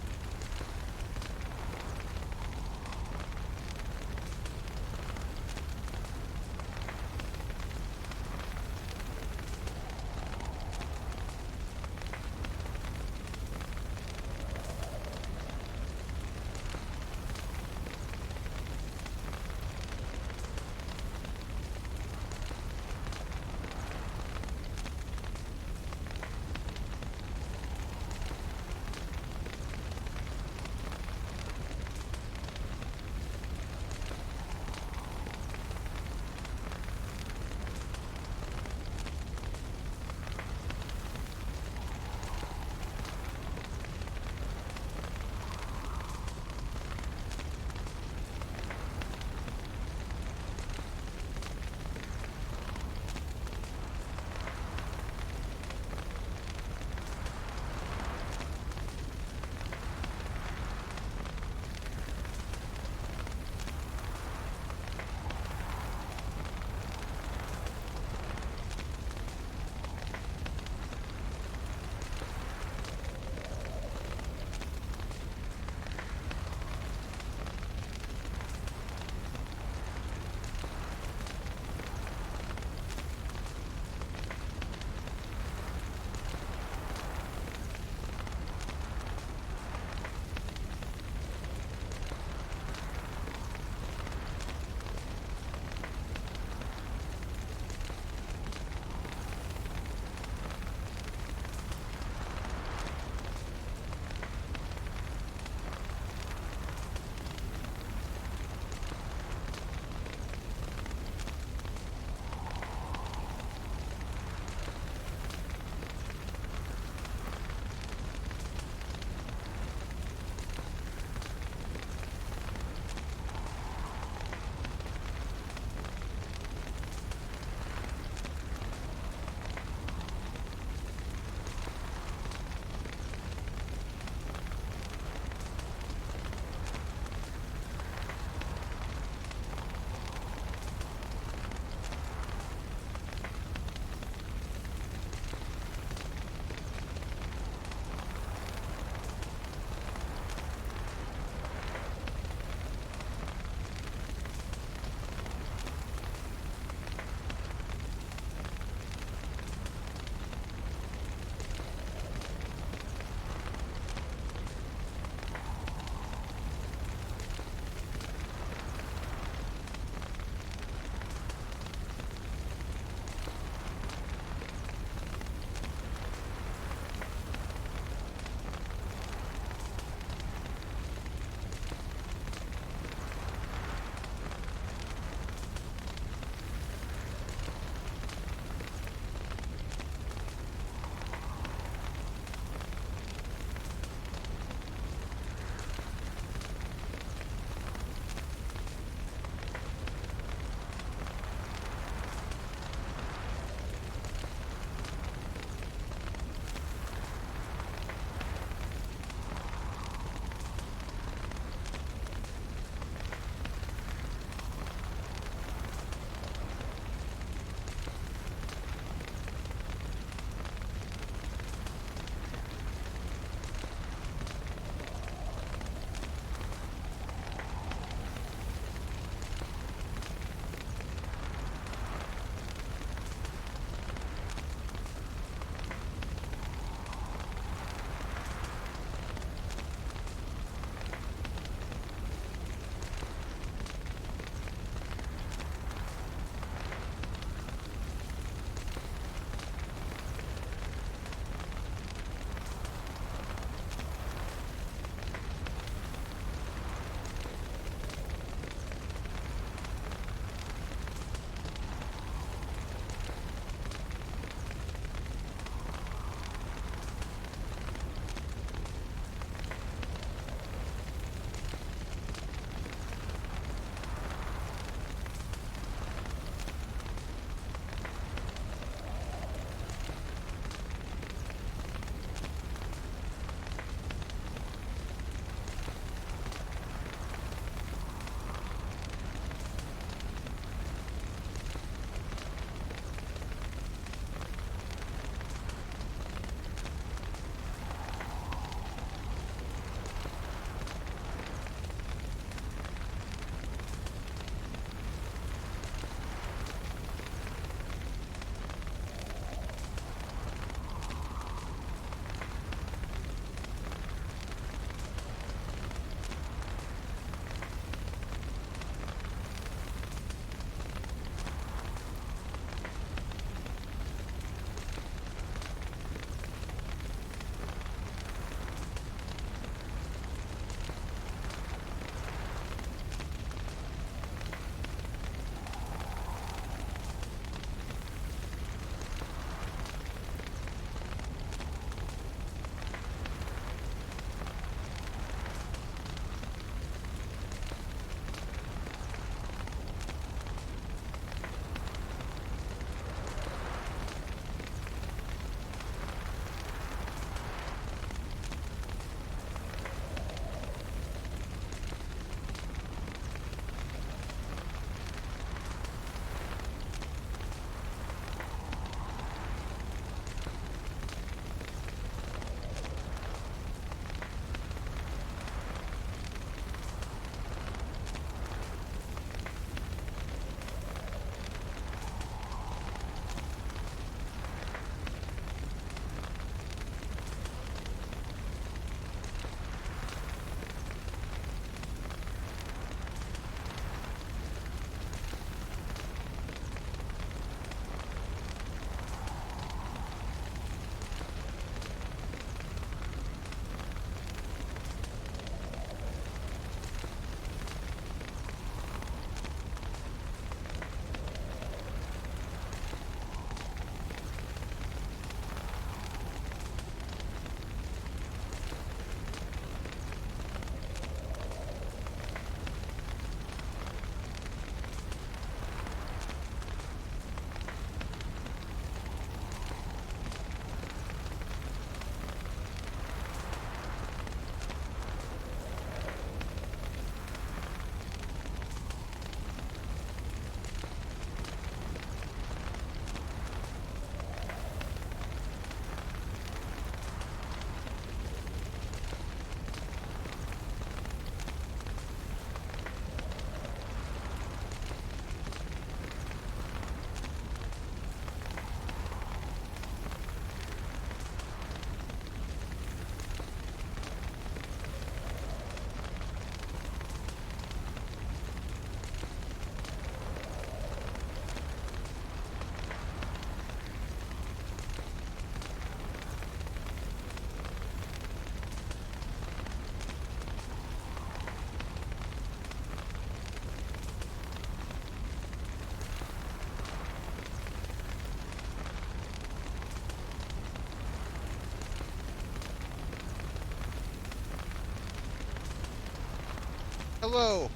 Hello.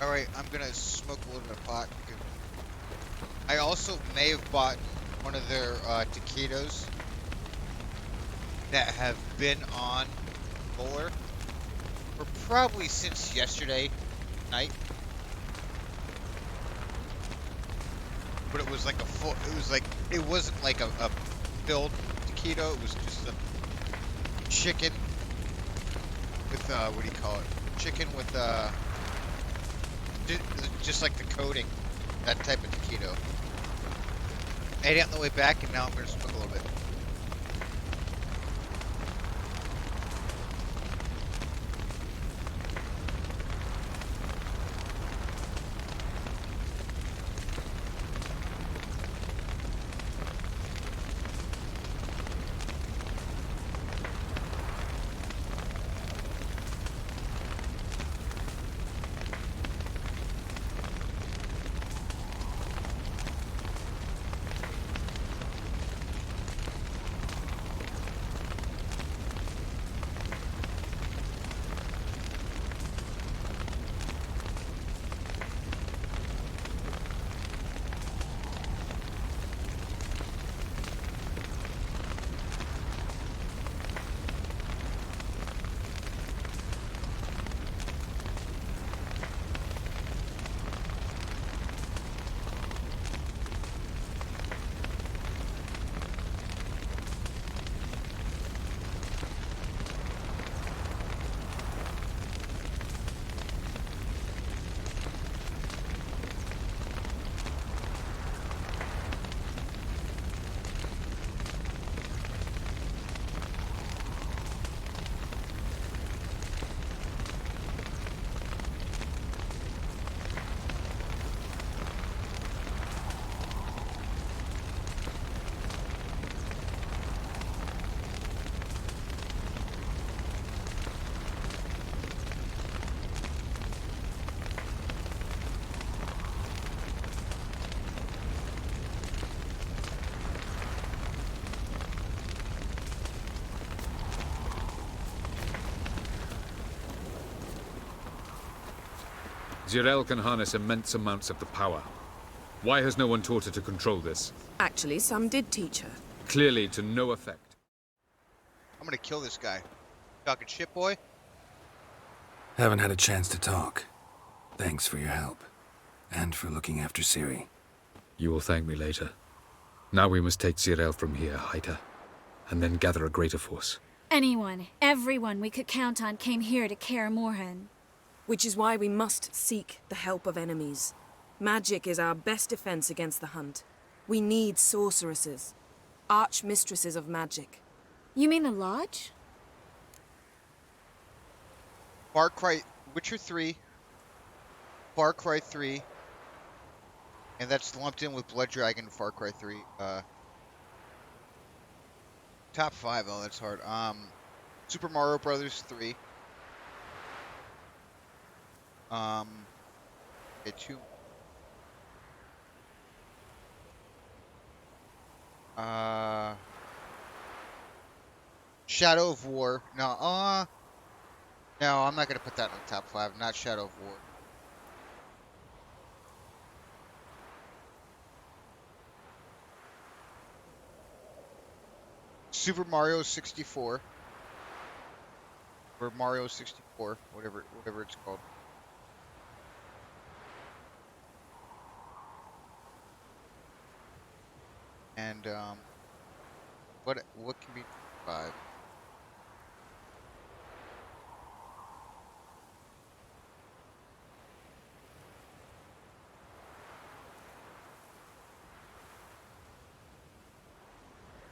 Alright, I'm gonna smoke a little bit of pot. I also may have bought one of their taquitos that have been on roller for probably since yesterday night. But it was like a full, it wasn't like a filled taquito, it was just a chicken with, what do you call it? Chicken with, just like the coating, that type of taquito. I ate it on the way back, and now I'm gonna smoke a little bit. Zirel can harness immense amounts of the power. Why has no one taught her to control this? Actually, some did teach her. Clearly to no effect. I'm gonna kill this guy. Talking shit, boy? Haven't had a chance to talk. Thanks for your help. And for looking after Ciri. You will thank me later. Now we must take Zirel from here, hide her, and then gather a greater force. Anyone, everyone we could count on came here to Kaer Morhen. Which is why we must seek the help of enemies. Magic is our best defense against the Hunt. We need sorceresses. Archmistresses of magic. You mean the Lodge? Far Cry, Witcher 3, Far Cry 3, and that's lumped in with Blood Dragon, Far Cry 3. Top 5, oh, that's hard. Super Mario Brothers 3. Okay, 2. Shadow of War. No, no, I'm not gonna put that in the top 5. Not Shadow of War. Super Mario 64. Or Mario 64, whatever it's called. And what can be 5?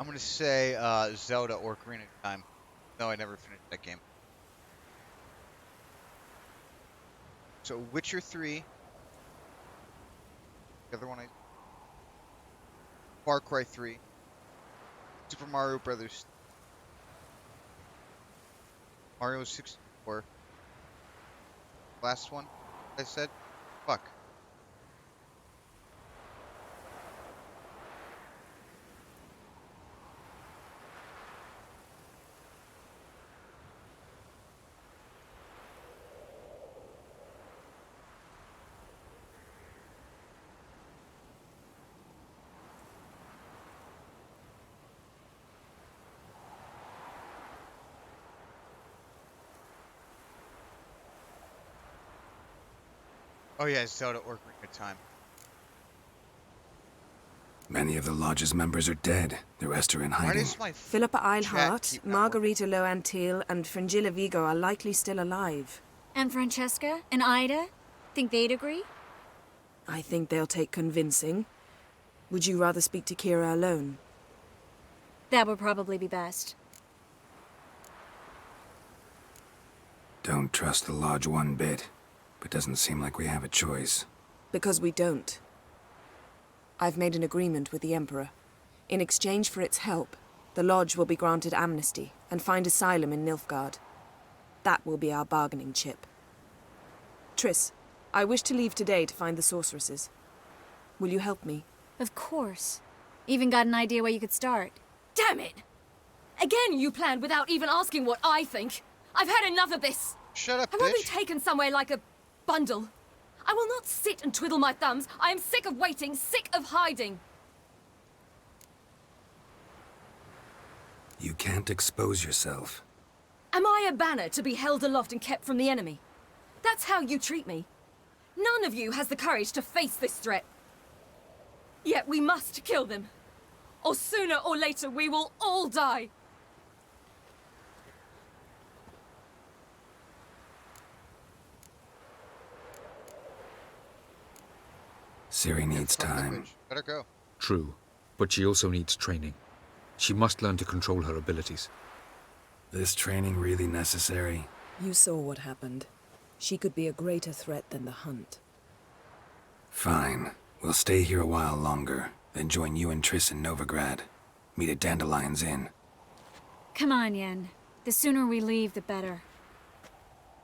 I'm gonna say Zelda or Ocarina of Time. No, I never finished that game. So Witcher 3. The other one Far Cry 3. Super Mario Brothers. Mario 64. Last one I said? Fuck. Oh yeah, Zelda or Ocarina of Time. Many of the Lodge's members are dead. The rest are in hiding. Philippa Eilhart, Margarita Loantil, and Fringilla Vigo are likely still alive. And Francesca and Ida? Think they'd agree? I think they'll take convincing. Would you rather speak to Kira alone? That would probably be best. Don't trust the Lodge one bit, but doesn't seem like we have a choice. Because we don't. I've made an agreement with the Emperor. In exchange for its help, the Lodge will be granted amnesty and find asylum in Nilfgaard. That will be our bargaining chip. Triss, I wish to leave today to find the sorceresses. Will you help me? Of course. Even got an idea where you could start. Damn it! Again you planned without even asking what I think. I've had enough of this. Shut up, I won't be taken somewhere like a bundle. I will not sit and twiddle my thumbs. I am sick of waiting, sick of hiding. You can't expose yourself. Am I a banner to be held aloft and kept from the enemy? That's how you treat me. None of you has the courage to face this threat. Yet we must kill them. Or sooner or later we will all die. Ciri needs time. Better go. True, but she also needs training. She must learn to control her abilities. This training really necessary? You saw what happened. She could be a greater threat than the Hunt. Fine. We'll stay here a while longer, then join you and Triss in Novigrad. Meet at Dandelion's Inn. Come on, Yen. The sooner we leave, the better.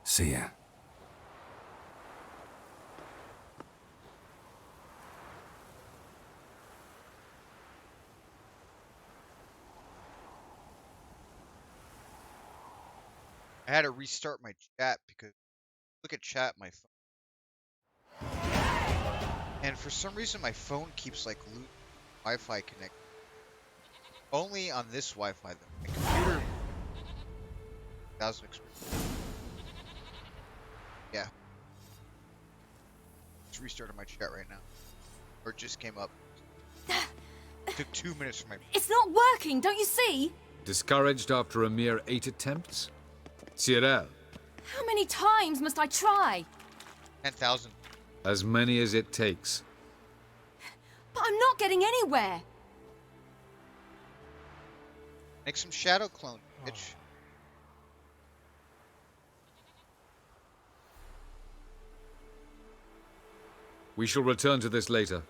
See ya. I had to restart my chat because look at chat my phone. And for some reason my phone keeps like losing Wi-Fi connect. Only on this Wi-Fi though. My computer 1000 experience. Yeah. Just restarted my chat right now. Or it just came up. It took 2 minutes for my It's not working, don't you see? Discouraged after a mere 8 attempts? Cyril. How many times must I try? 10,000. As many as it takes. But I'm not getting anywhere. Make some shadow clone, bitch. We shall return to this later.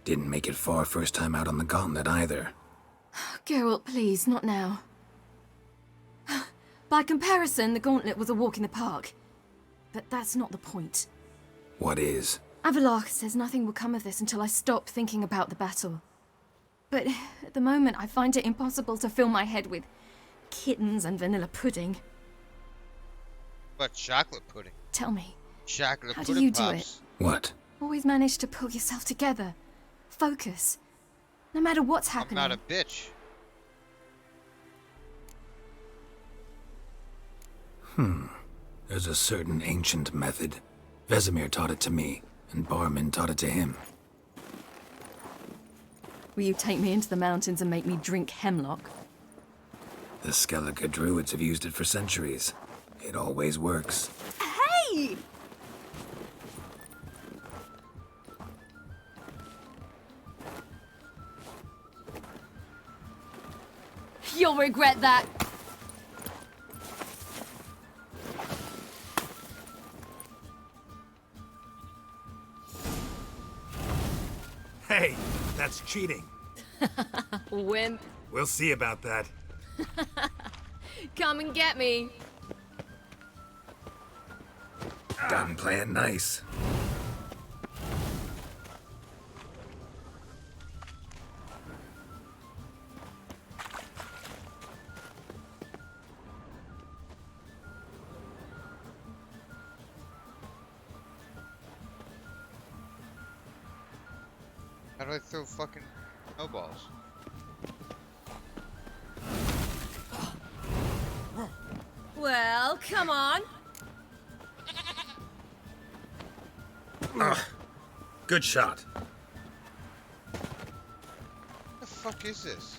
Didn't make it far first time out on the gauntlet either. Geralt, please, not now. By comparison, the gauntlet was a walk in the park. But that's not the point. What is? Avallac'h says nothing will come of this until I stop thinking about the battle. But at the moment, I find it impossible to fill my head with kittens and vanilla pudding. What, chocolate pudding? Tell me, Chocolate how pudding do you pops. do it? What? Always manage to pull yourself together. Focus. No matter what's happening. I'm not a bitch. There's a certain ancient method. Vesemir taught it to me, and Barman taught it to him. Will you take me into the mountains and make me drink hemlock? The Skellige druids have used it for centuries. It always works. Hey! You'll regret that. Hey, that's cheating. Wimp. We'll see about that. Come and get me. Gun playing nice. How do I throw fucking snowballs? Well, come on. Ugh. Good shot. What the fuck is this?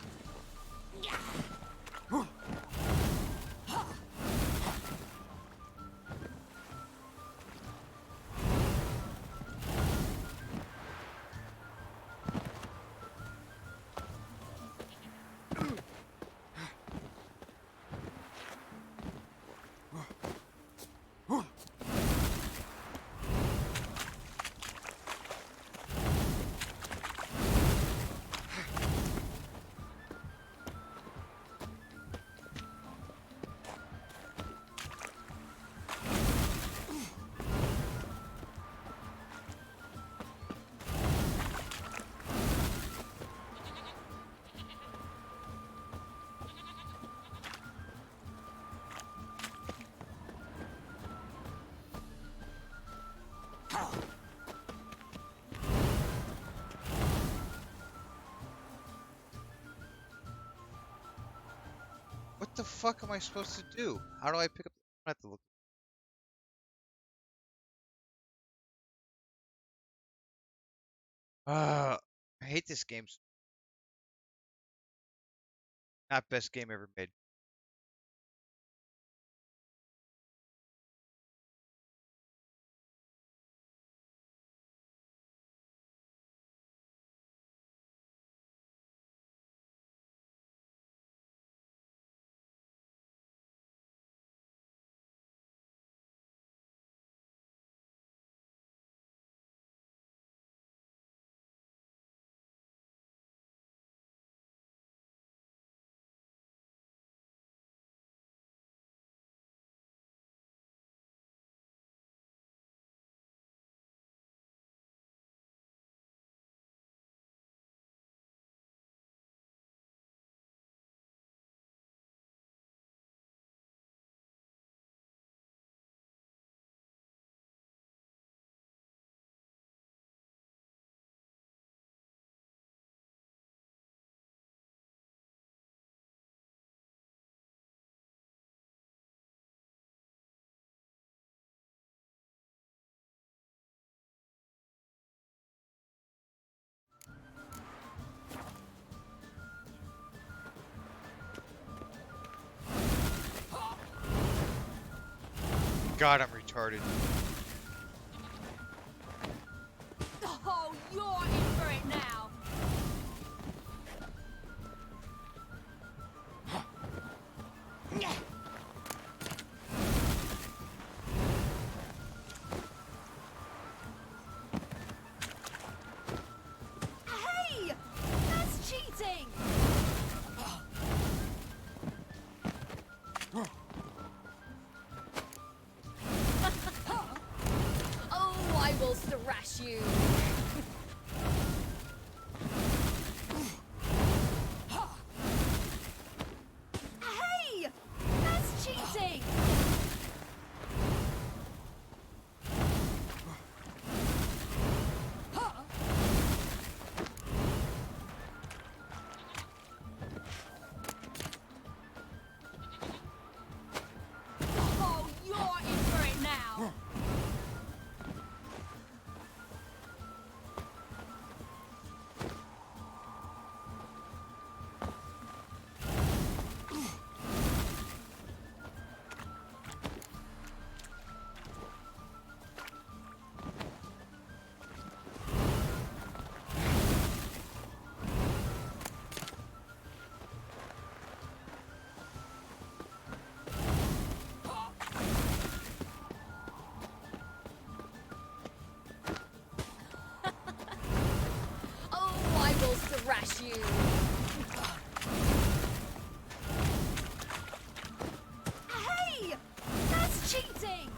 What the fuck am I supposed to do? How do I pick up? I have to look. I hate this game. Not best game ever made. God, I'm retarded. Oh, you're in for it now. Hey! That's cheating! you. Hey! That's cheating!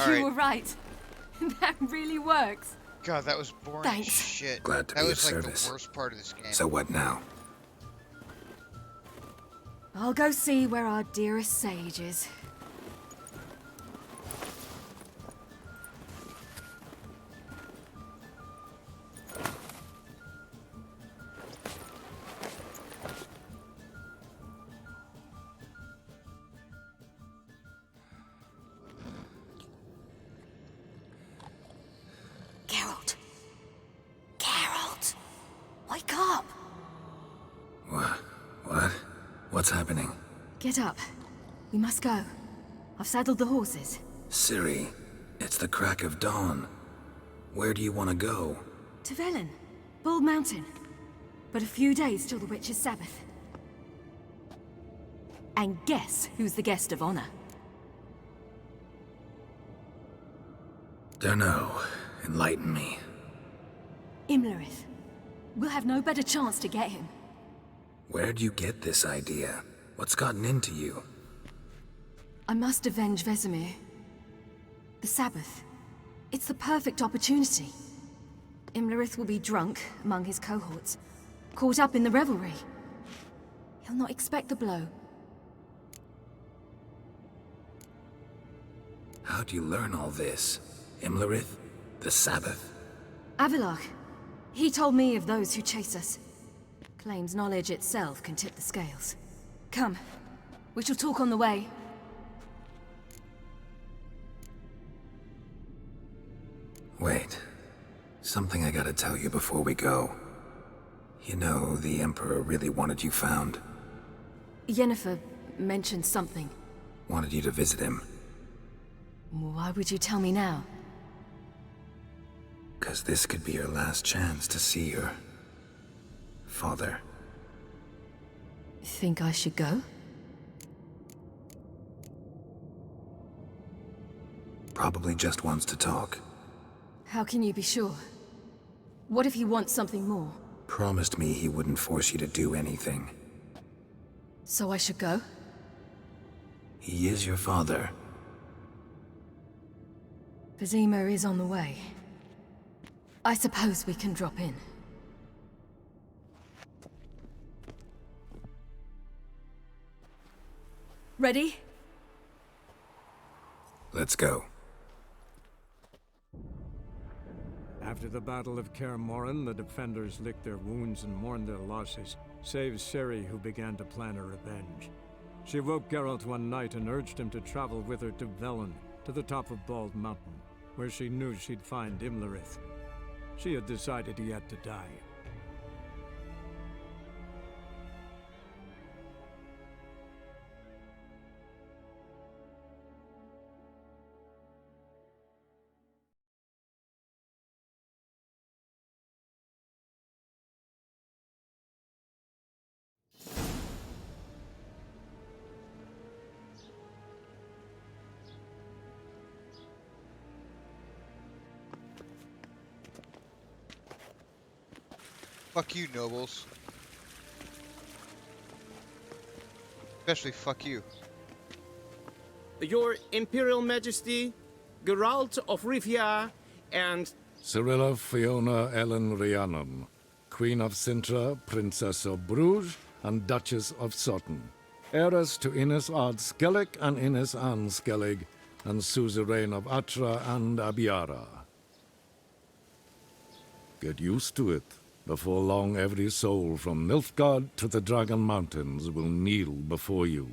You were right. That really works. God, that was boring as shit. Glad to that be was of like service. the worst part of this game. So what now? I'll go see where our dearest sage is. Geralt. Geralt. Wake up. What? What's happening? Get up. We must go. I've saddled the horses. Ciri, it's the crack of dawn. Where do you want to go? To Velen. Bald Mountain. But a few days till the Witch's Sabbath. And guess who's the guest of honor? Dunno. Enlighten me. Imlerith. We'll have no better chance to get him. Where'd you get this idea? What's gotten into you? I must avenge Vesemir. The Sabbath. It's the perfect opportunity. Imlerith will be drunk among his cohorts, caught up in the revelry. He'll not expect the blow. How'd you learn all this? Imlerith? The Sabbath? Avilark. He told me of those who chase us. Claims knowledge itself can tip the scales. Come. We shall talk on the way. Wait. Something I gotta tell you before we go. You know, the Emperor really wanted you found. Yennefer mentioned something. Wanted you to visit him. Why would you tell me now? 'Cause this could be your last chance to see your father. Think I should go? Probably just wants to talk. How can you be sure? What if he wants something more? Promised me he wouldn't force you to do anything. So I should go? He is your father. Vesemir is on the way. I suppose we can drop in. Ready? Let's go. After the Battle of Kaer Morhen, the defenders licked their wounds and mourned their losses, save Ciri, who began to plan her revenge. She woke Geralt one night and urged him to travel with her to Velen, to the top of Bald Mountain, where she knew she'd find Imlerith. She had decided he had to die. Fuck you, nobles. Especially fuck you. Your Imperial Majesty, Geralt of Rivia, and Cyrilla Fiona Ellen Rhiannon, Queen of Sintra, Princess of Bruges, and Duchess of Sutton. Heiress to Innes Ard Skellig and Innes Anne Skellig, and suzerain of Atra and Abiara. Get used to it. Before long, every soul from Nilfgaard to the Dragon Mountains will kneel before you.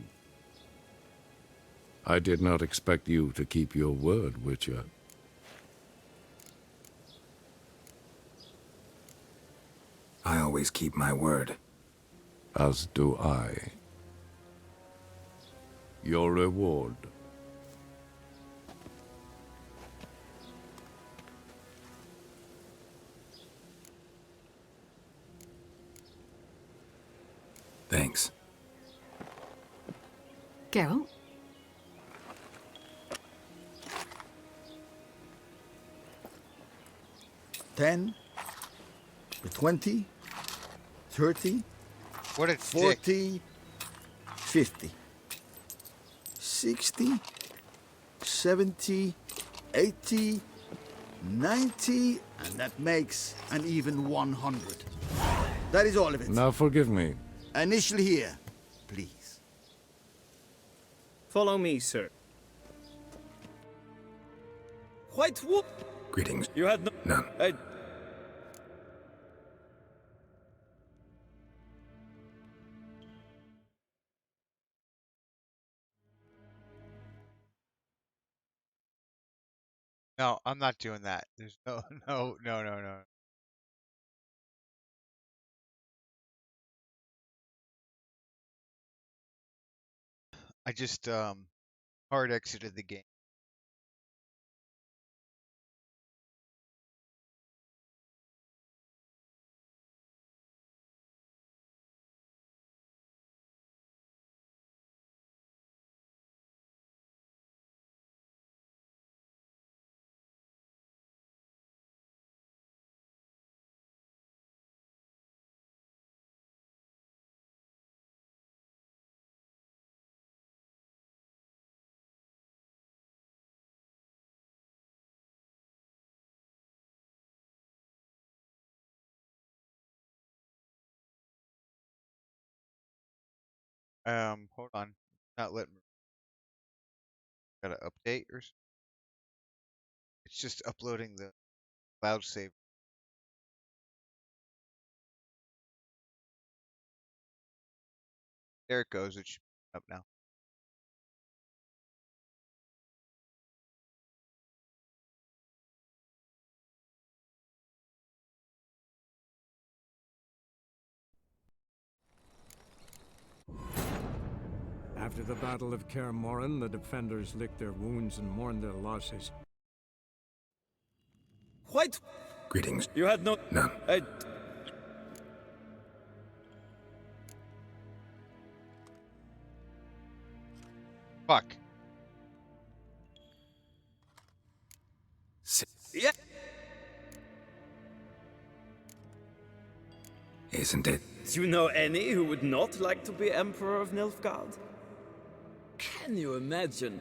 I did not expect you to keep your word, Witcher. I always keep my word. As do I. Your reward. Thanks. Geralt? $10, $20, $30, what a $40, $50, $60, $70, $80, $90, and that makes an even $100. That is all of it. Now forgive me. Initial here, please. Follow me, sir. White Wolf. Greetings. You had no. None. No, I'm not doing that. There's no. I just hard exited the game. Hold on. Not letting me. Gotta update or something. It's just uploading the cloud save. There it goes. It should be up now. After the Battle of Kaer Morhen, the defenders licked their wounds and mourned their losses. White. Greetings. You had no. None. Fuck. Yeah. Isn't it? Do you know any who would not like to be Emperor of Nilfgaard? Can you imagine?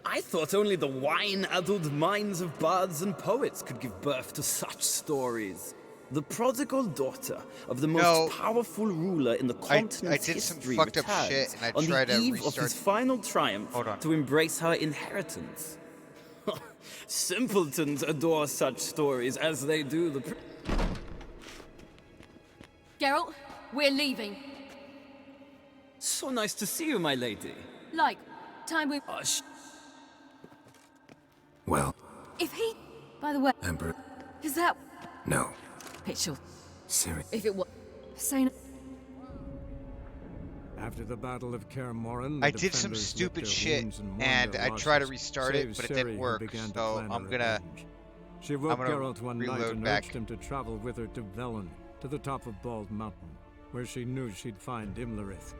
I thought only the wine-addled minds of bards and poets could give birth to such stories. The prodigal daughter of the most powerful ruler in the continent's history returns on the eve of his final triumph to embrace her inheritance. Simpletons adore such stories as they do the... Geralt, we're leaving. So nice to see you, my lady. Like, time we... Well, If he... By the way... Emperor. Is that... No. Pitchell. Serious. If it was... Say no... After the Battle of Kaer Morhen, I did some stupid shit, and I tried to restart it, but it didn't work, so I'm gonna... She woke Geralt one night and urged him to travel with her to Velen, to the top of Bald Mountain, where she knew she'd find Imlerith.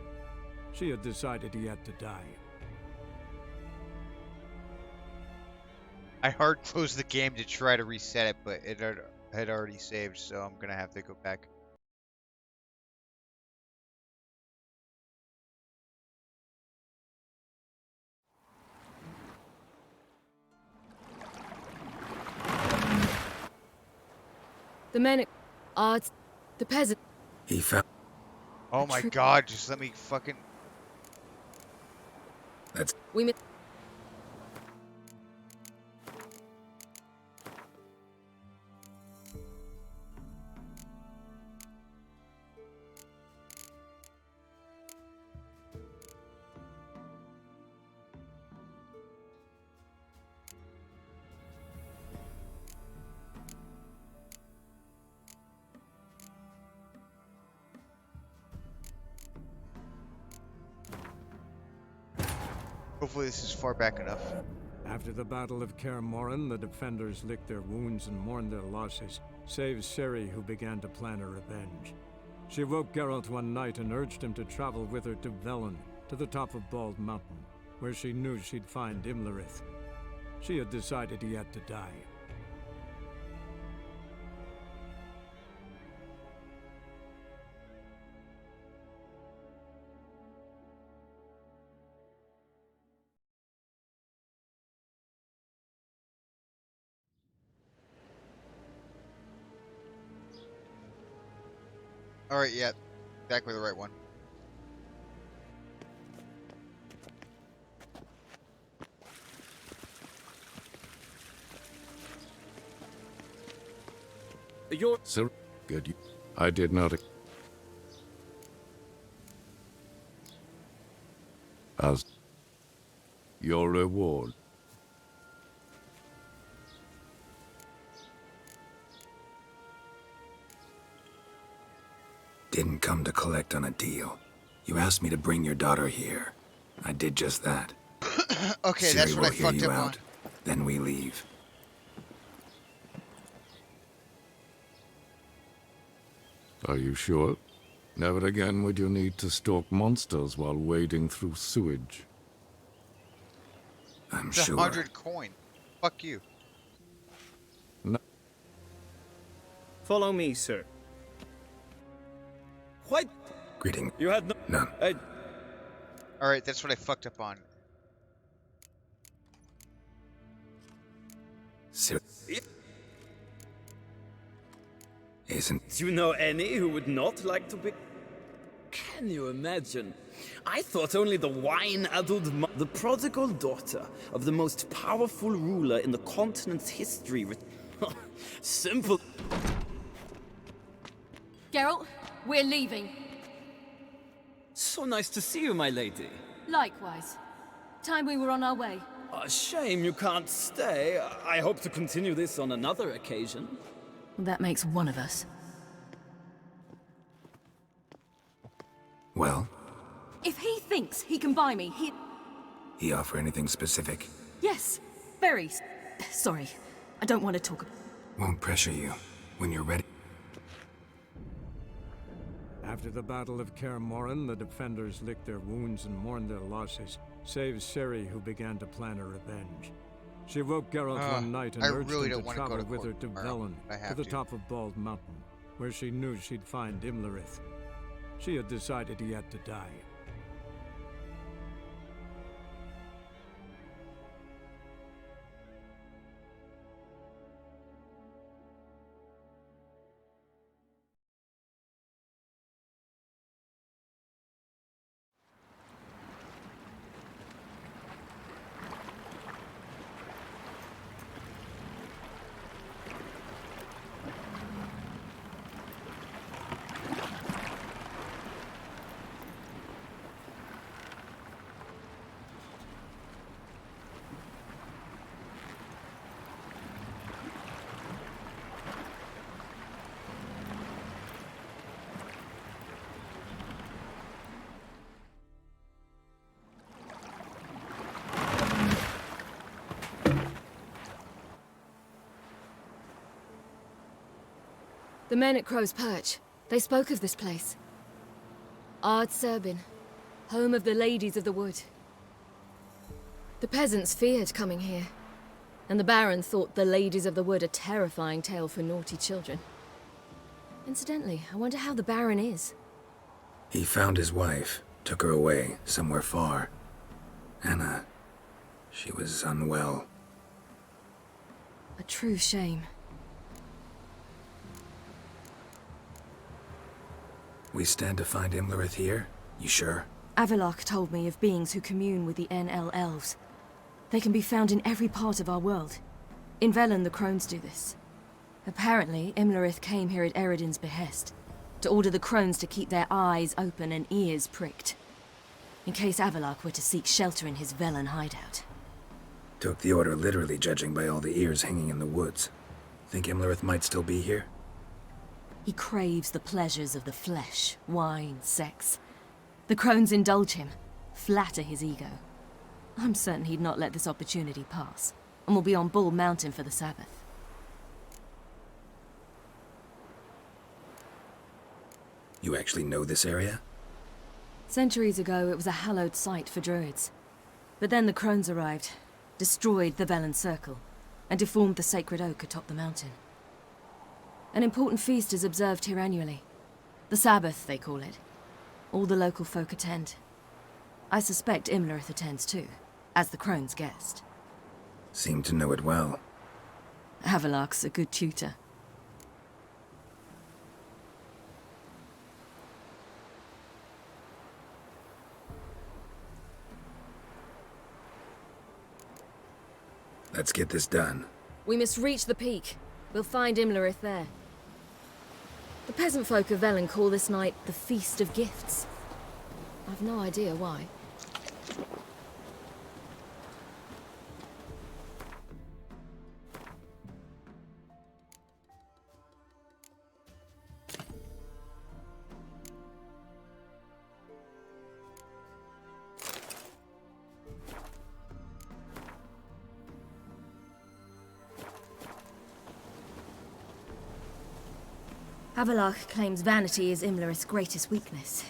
She had decided he had to die. I hard closed the game to try to reset it, but it had already saved, so I'm gonna have to go back. The men are the peasant. He found. Oh my god, just let me fucking. That's. We. Hopefully this is far back enough. After the Battle of Kaer Morhen, the defenders licked their wounds and mourned their losses, save Ciri, who began to plan a revenge. She woke Geralt one night and urged him to travel with her to Velen, to the top of Bald Mountain, where she knew she'd find Imlerith. She had decided he had to die. Alright, yeah. Exactly the right one. Sir, good. I did not. As your reward. Didn't come to collect on a deal. You asked me to bring your daughter here. I did just that. Okay, Ciri that's what will I hear fucked you up on. out. Then we leave. Are you sure? Never again would you need to stalk monsters while wading through sewage. I'm It's sure. 100 coin. Fuck you. No. Follow me, sir. What? Greeting. You had no... None. Alright, that's what I fucked up on. Ciri isn't. Do you know any who would not like to be... Can you imagine? I thought only the wine-addled the prodigal daughter of the most powerful ruler in the continent's history. Simple. Geralt, we're leaving. So nice to see you, my lady. Likewise. Time we were on our way. A shame you can't stay. I hope to continue this on another occasion. That makes one of us. Well, If he thinks he can buy me, he offer anything specific? Yes, very. Sorry, I don't want to talk. Won't pressure you. When you're ready. After the Battle of Kaer Morhen, the defenders licked their wounds and mourned their losses, save Ciri, who began to plan a revenge. She woke Geralt one night and I urged really him don't to want to go travel to with her to Velen, to the top of Bald Mountain, where she knew she'd find Imlerith. She had decided he had to die. The men at Crow's Perch, they spoke of this place. Ard Serbin, home of the Ladies of the Wood. The peasants feared coming here, and the Baron thought the Ladies of the Wood a terrifying tale for naughty children. Incidentally, I wonder how the Baron is. He found his wife, took her away, somewhere far. Anna, she was unwell. A true shame. We stand to find Imlerith here? You sure? Avalok told me of beings who commune with the NL elves. They can be found in every part of our world. In Velen, the crones do this. Apparently, Imlerith came here at Eredin's behest, to order the crones to keep their eyes open and ears pricked, in case Avalok were to seek shelter in his Velen hideout. Took the order literally, judging by all the ears hanging in the woods. Think Imlerith might still be here? He craves the pleasures of the flesh, wine, sex. The crones indulge him, flatter his ego. I'm certain he'd not let this opportunity pass, and will be on Bull Mountain for the Sabbath. You actually know this area? Centuries ago, it was a hallowed site for druids. But then the crones arrived, destroyed the Velen Circle, and deformed the sacred oak atop the mountain. An important feast is observed here annually. The Sabbath, they call it. All the local folk attend. I suspect Imlerith attends too, as the crone's guest. Seem to know it well. Avalok's a good tutor. Let's get this done. We must reach the peak. We'll find Imlerith there. The peasant folk of Velen call this night the Feast of Gifts. I've no idea why. Avalok claims vanity is Imlerith's greatest weakness.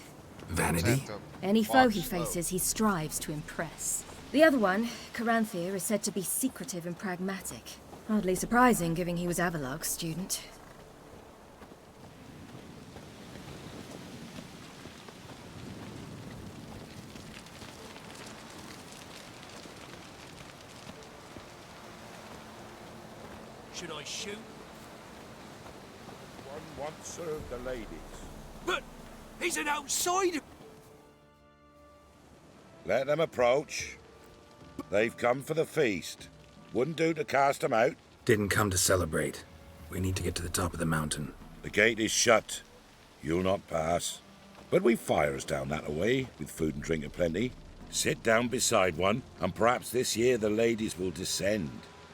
Vanity? Any foe he faces, he strives to impress. The other one, Caranthir, is said to be secretive and pragmatic. Hardly surprising, given he was Avalok's student. Should I shoot? One once served the ladies. But he's an outsider! Let them approach. They've come for the feast. Wouldn't do to cast them out. Didn't come to celebrate. We need to get to the top of the mountain. The gate is shut. You'll not pass. But we've fires down that away, with food and drink aplenty. Sit down beside one, and perhaps this year the ladies will descend.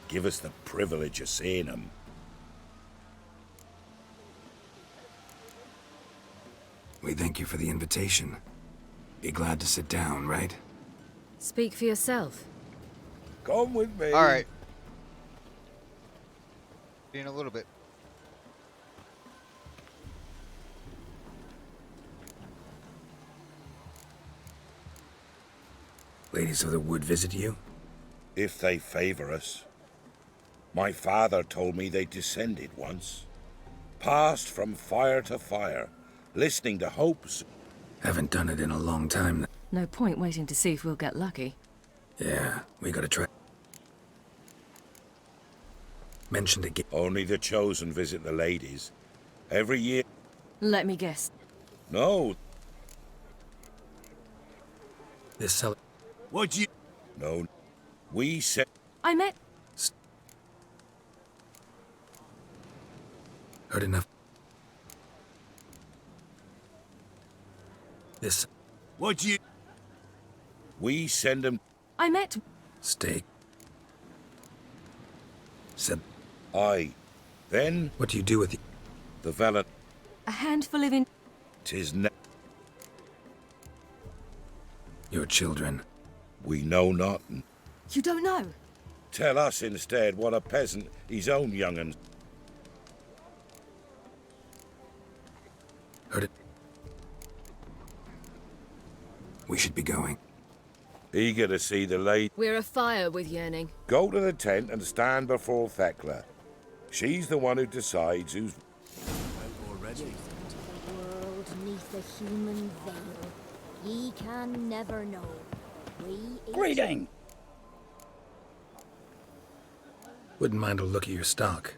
Give us the privilege of seeing them. We thank you for the invitation. Be glad to sit down, right? Speak for yourself. Come with me. All right. In a little bit. Ladies of the Wood visit you? If they favor us. My father told me they descended once. Passed from fire to fire, listening to hopes. Haven't done it in a long time. No point waiting to see if we'll get lucky. Yeah, we gotta try. Mentioned again. Only the chosen visit the ladies. Every year. Let me guess. No. This cell. What'd you... No. We said... I met... Heard enough. This... What'd you... We send them... I met... Stay. Said... Aye. Then... What do you do with the Velen? A handful of in... 'Tis your children. We know not. You don't know? Tell us instead what a peasant his own young'uns... Heard it. We should be going. Eager to see the lady. We're afire with yearning. Go to the tent and stand before Thekla. She's the one who decides who's... Already. The world neath a human veil. Ye can never know. Greeting! Wouldn't mind a look at your stock.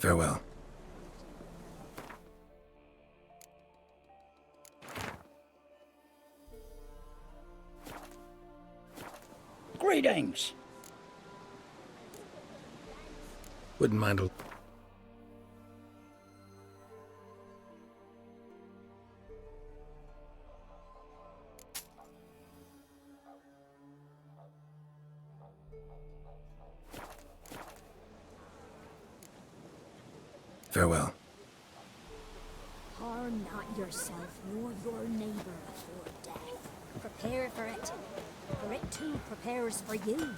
Farewell. Greetings. Wouldn't mind a... Farewell. Harm not yourself nor your neighbor before death. Prepare for it. For it too prepares for you.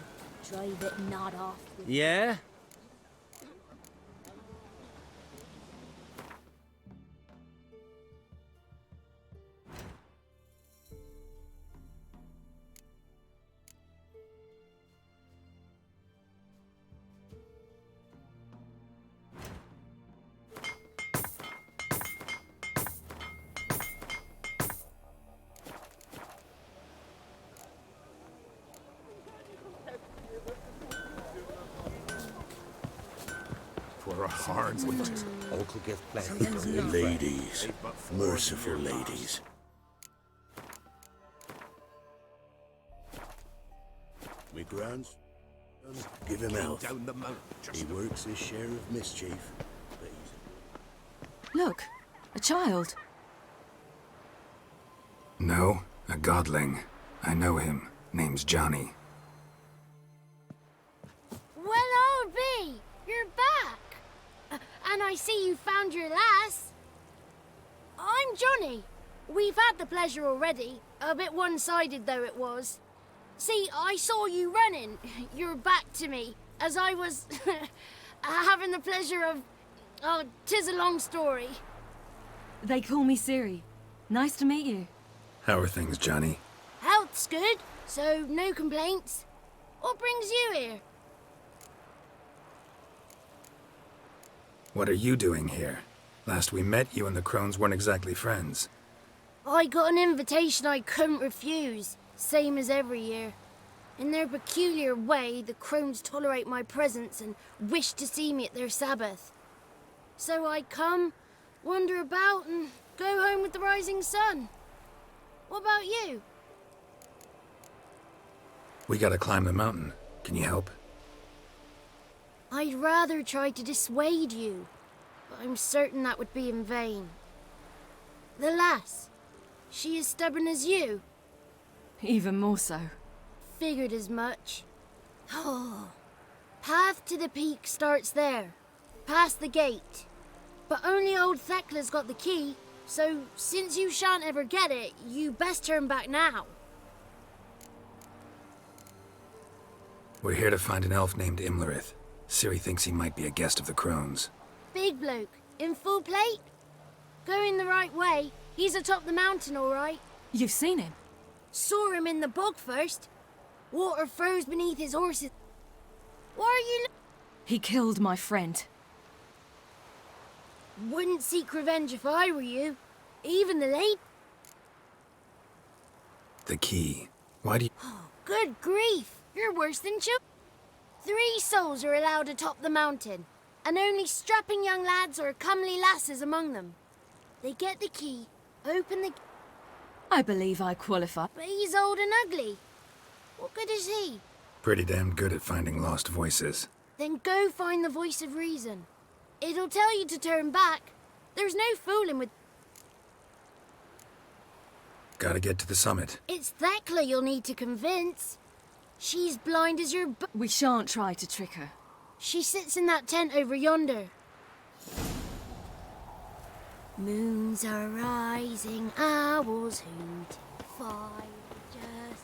Drive it not off. Yeah? For a hard winter. Ladies, merciful ladies. Me grandson, give him health. He works his share of mischief. Look, a child. No, a godling. I know him. Name's Johnny. Well, I'll be. You're back. And I see you found your lass. I'm Johnny. We've had the pleasure already. A bit one-sided though it was. See, I saw you running. Your back to me. As I was having the pleasure of... Oh, 'tis a long story. They call me Siri. Nice to meet you. How are things, Johnny? Health's good, so no complaints. What brings you here? What are you doing here? Last we met, you and the crones weren't exactly friends. I got an invitation I couldn't refuse, same as every year. In their peculiar way, the crones tolerate my presence and wish to see me at their Sabbath. So I come, wander about, and go home with the rising sun. What about you? We gotta climb the mountain. Can you help? I'd rather try to dissuade you, but I'm certain that would be in vain. The lass, she as stubborn as you? Even more so. Figured as much. Oh, path to the peak starts there, past the gate. But only old Thekla's got the key, so since you shan't ever get it, you best turn back now. We're here to find an elf named Imlerith. Ciri thinks he might be a guest of the crones. Big bloke, in full plate? Going the right way, he's atop the mountain all right. You've seen him? Saw him in the bog first. Water froze beneath his horses. What are you... He killed my friend. Wouldn't seek revenge if I were you. Even the late... The key. Why do you... Oh, good grief. You're worse than children. 3 souls are allowed atop the mountain, and only strapping young lads or comely lasses among them. They get the key, open the... I believe I qualify. But he's old and ugly. What good is he? Pretty damn good at finding lost voices. Then go find the voice of reason. It'll tell you to turn back. There's no fooling with... Gotta get to the summit. It's Thekla you'll need to convince. She's blind as your... We shan't try to trick her. She sits in that tent over yonder. Moons are rising, owls hoot, fire just...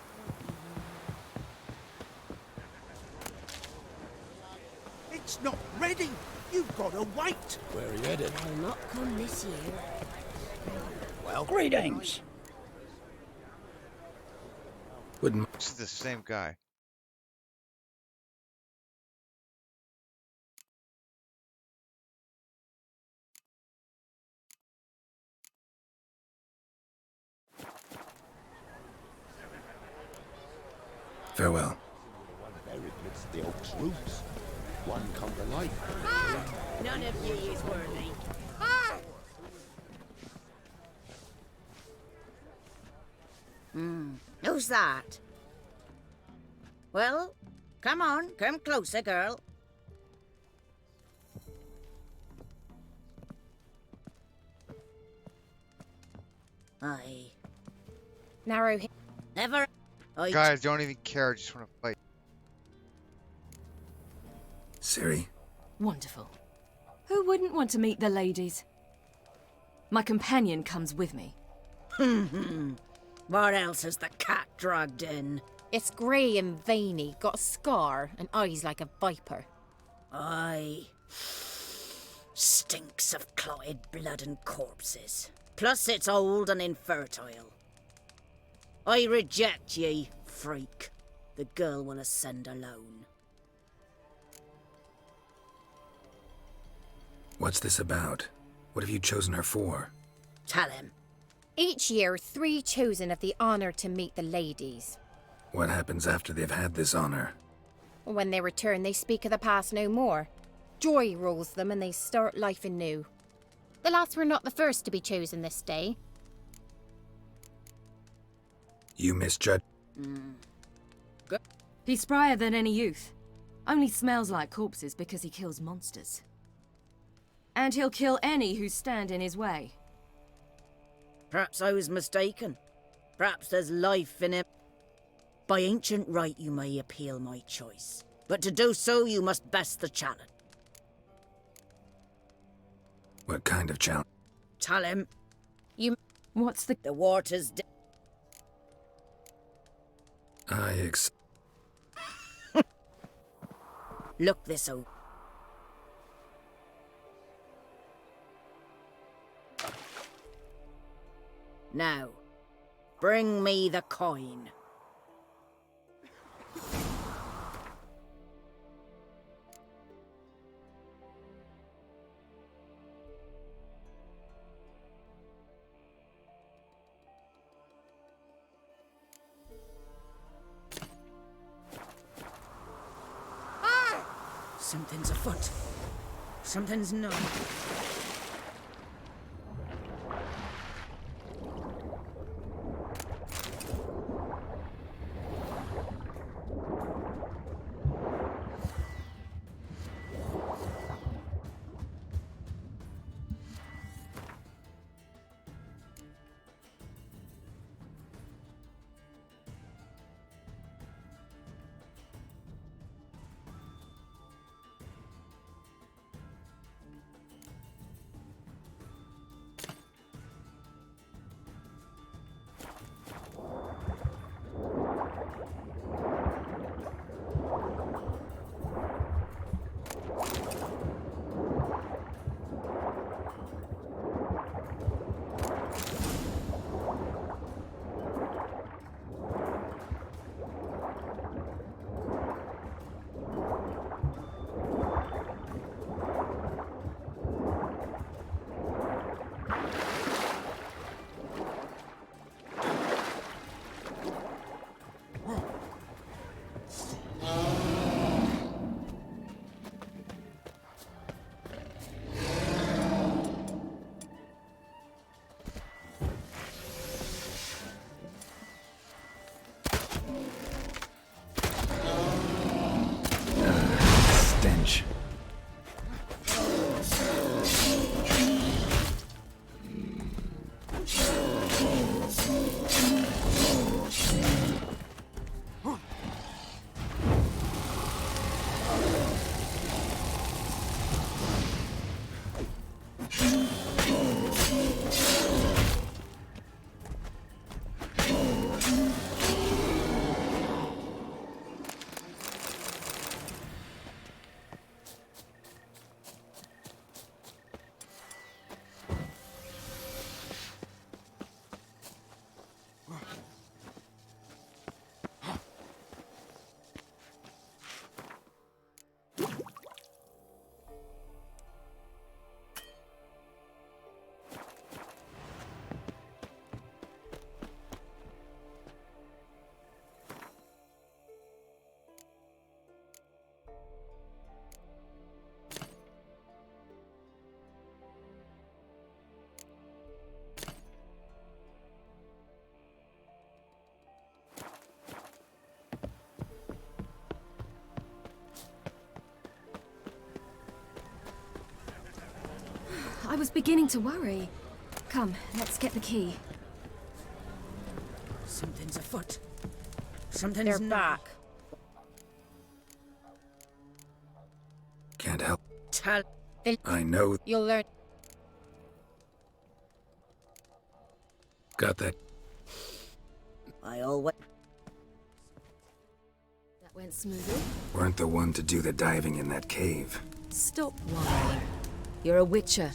It's not ready. You've got to wait. Where are you headed? I'll not come this year. Well, Greetings. Wouldn't... This is the same guy. Farewell. Buried midst the oak's roots. One come to life. Ah! None of ye is worthy. Who's that? Well, come on, come closer, girl. Aye. Narrow. Never. Guys, don't even care. I just want to fight. Ciri? Wonderful. Who wouldn't want to meet the ladies? My companion comes with me. What else has the cat dragged in? It's grey and veiny, got a scar, and eyes like a viper. Aye. Stinks of clotted blood and corpses. Plus it's old and infertile. I reject ye, freak. The girl will ascend alone. What's this about? What have you chosen her for? Tell him. Each year, 3 chosen have the honour to meet the ladies. What happens after they've had this honor? When they return, they speak of the past no more. Joy rules them and they start life anew. The lads were not the first to be chosen this day. You misjudge. He's sprier than any youth. Only smells like corpses because he kills monsters. And he'll kill any who stand in his way. Perhaps I was mistaken. Perhaps there's life in him. By ancient right you may appeal my choice. But to do so you must best the challenge. What kind of challenge? Tell him. What's the water's Look this over. Now, bring me the coin. Something's afoot. Something's not. was beginning to worry. Come, let's get the key. Something's afoot. Something's back. Can't help. Tell. I know. You'll learn. Got that. I always. That went smoothly. Weren't the one to do the diving in that cave. Stop whining. You're a witcher.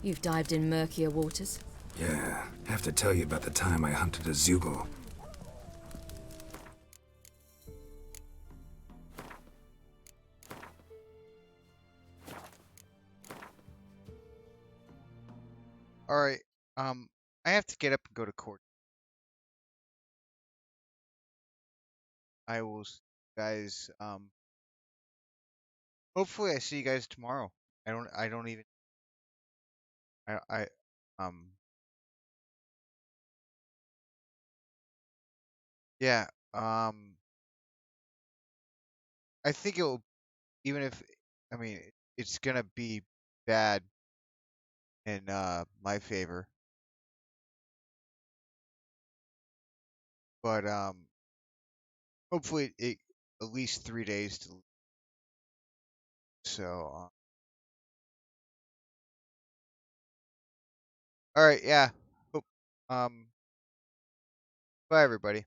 You've dived in murkier waters. Yeah, have to tell you about the time I hunted a Zugel. Alright, I have to get up and go to court. I will see you guys, hopefully I see you guys tomorrow. I don't even, I, yeah, I think it'll, even if, I mean, it's gonna be bad in, my favor. But, hopefully it at least 3 days to, so, alright, yeah, hope, bye everybody.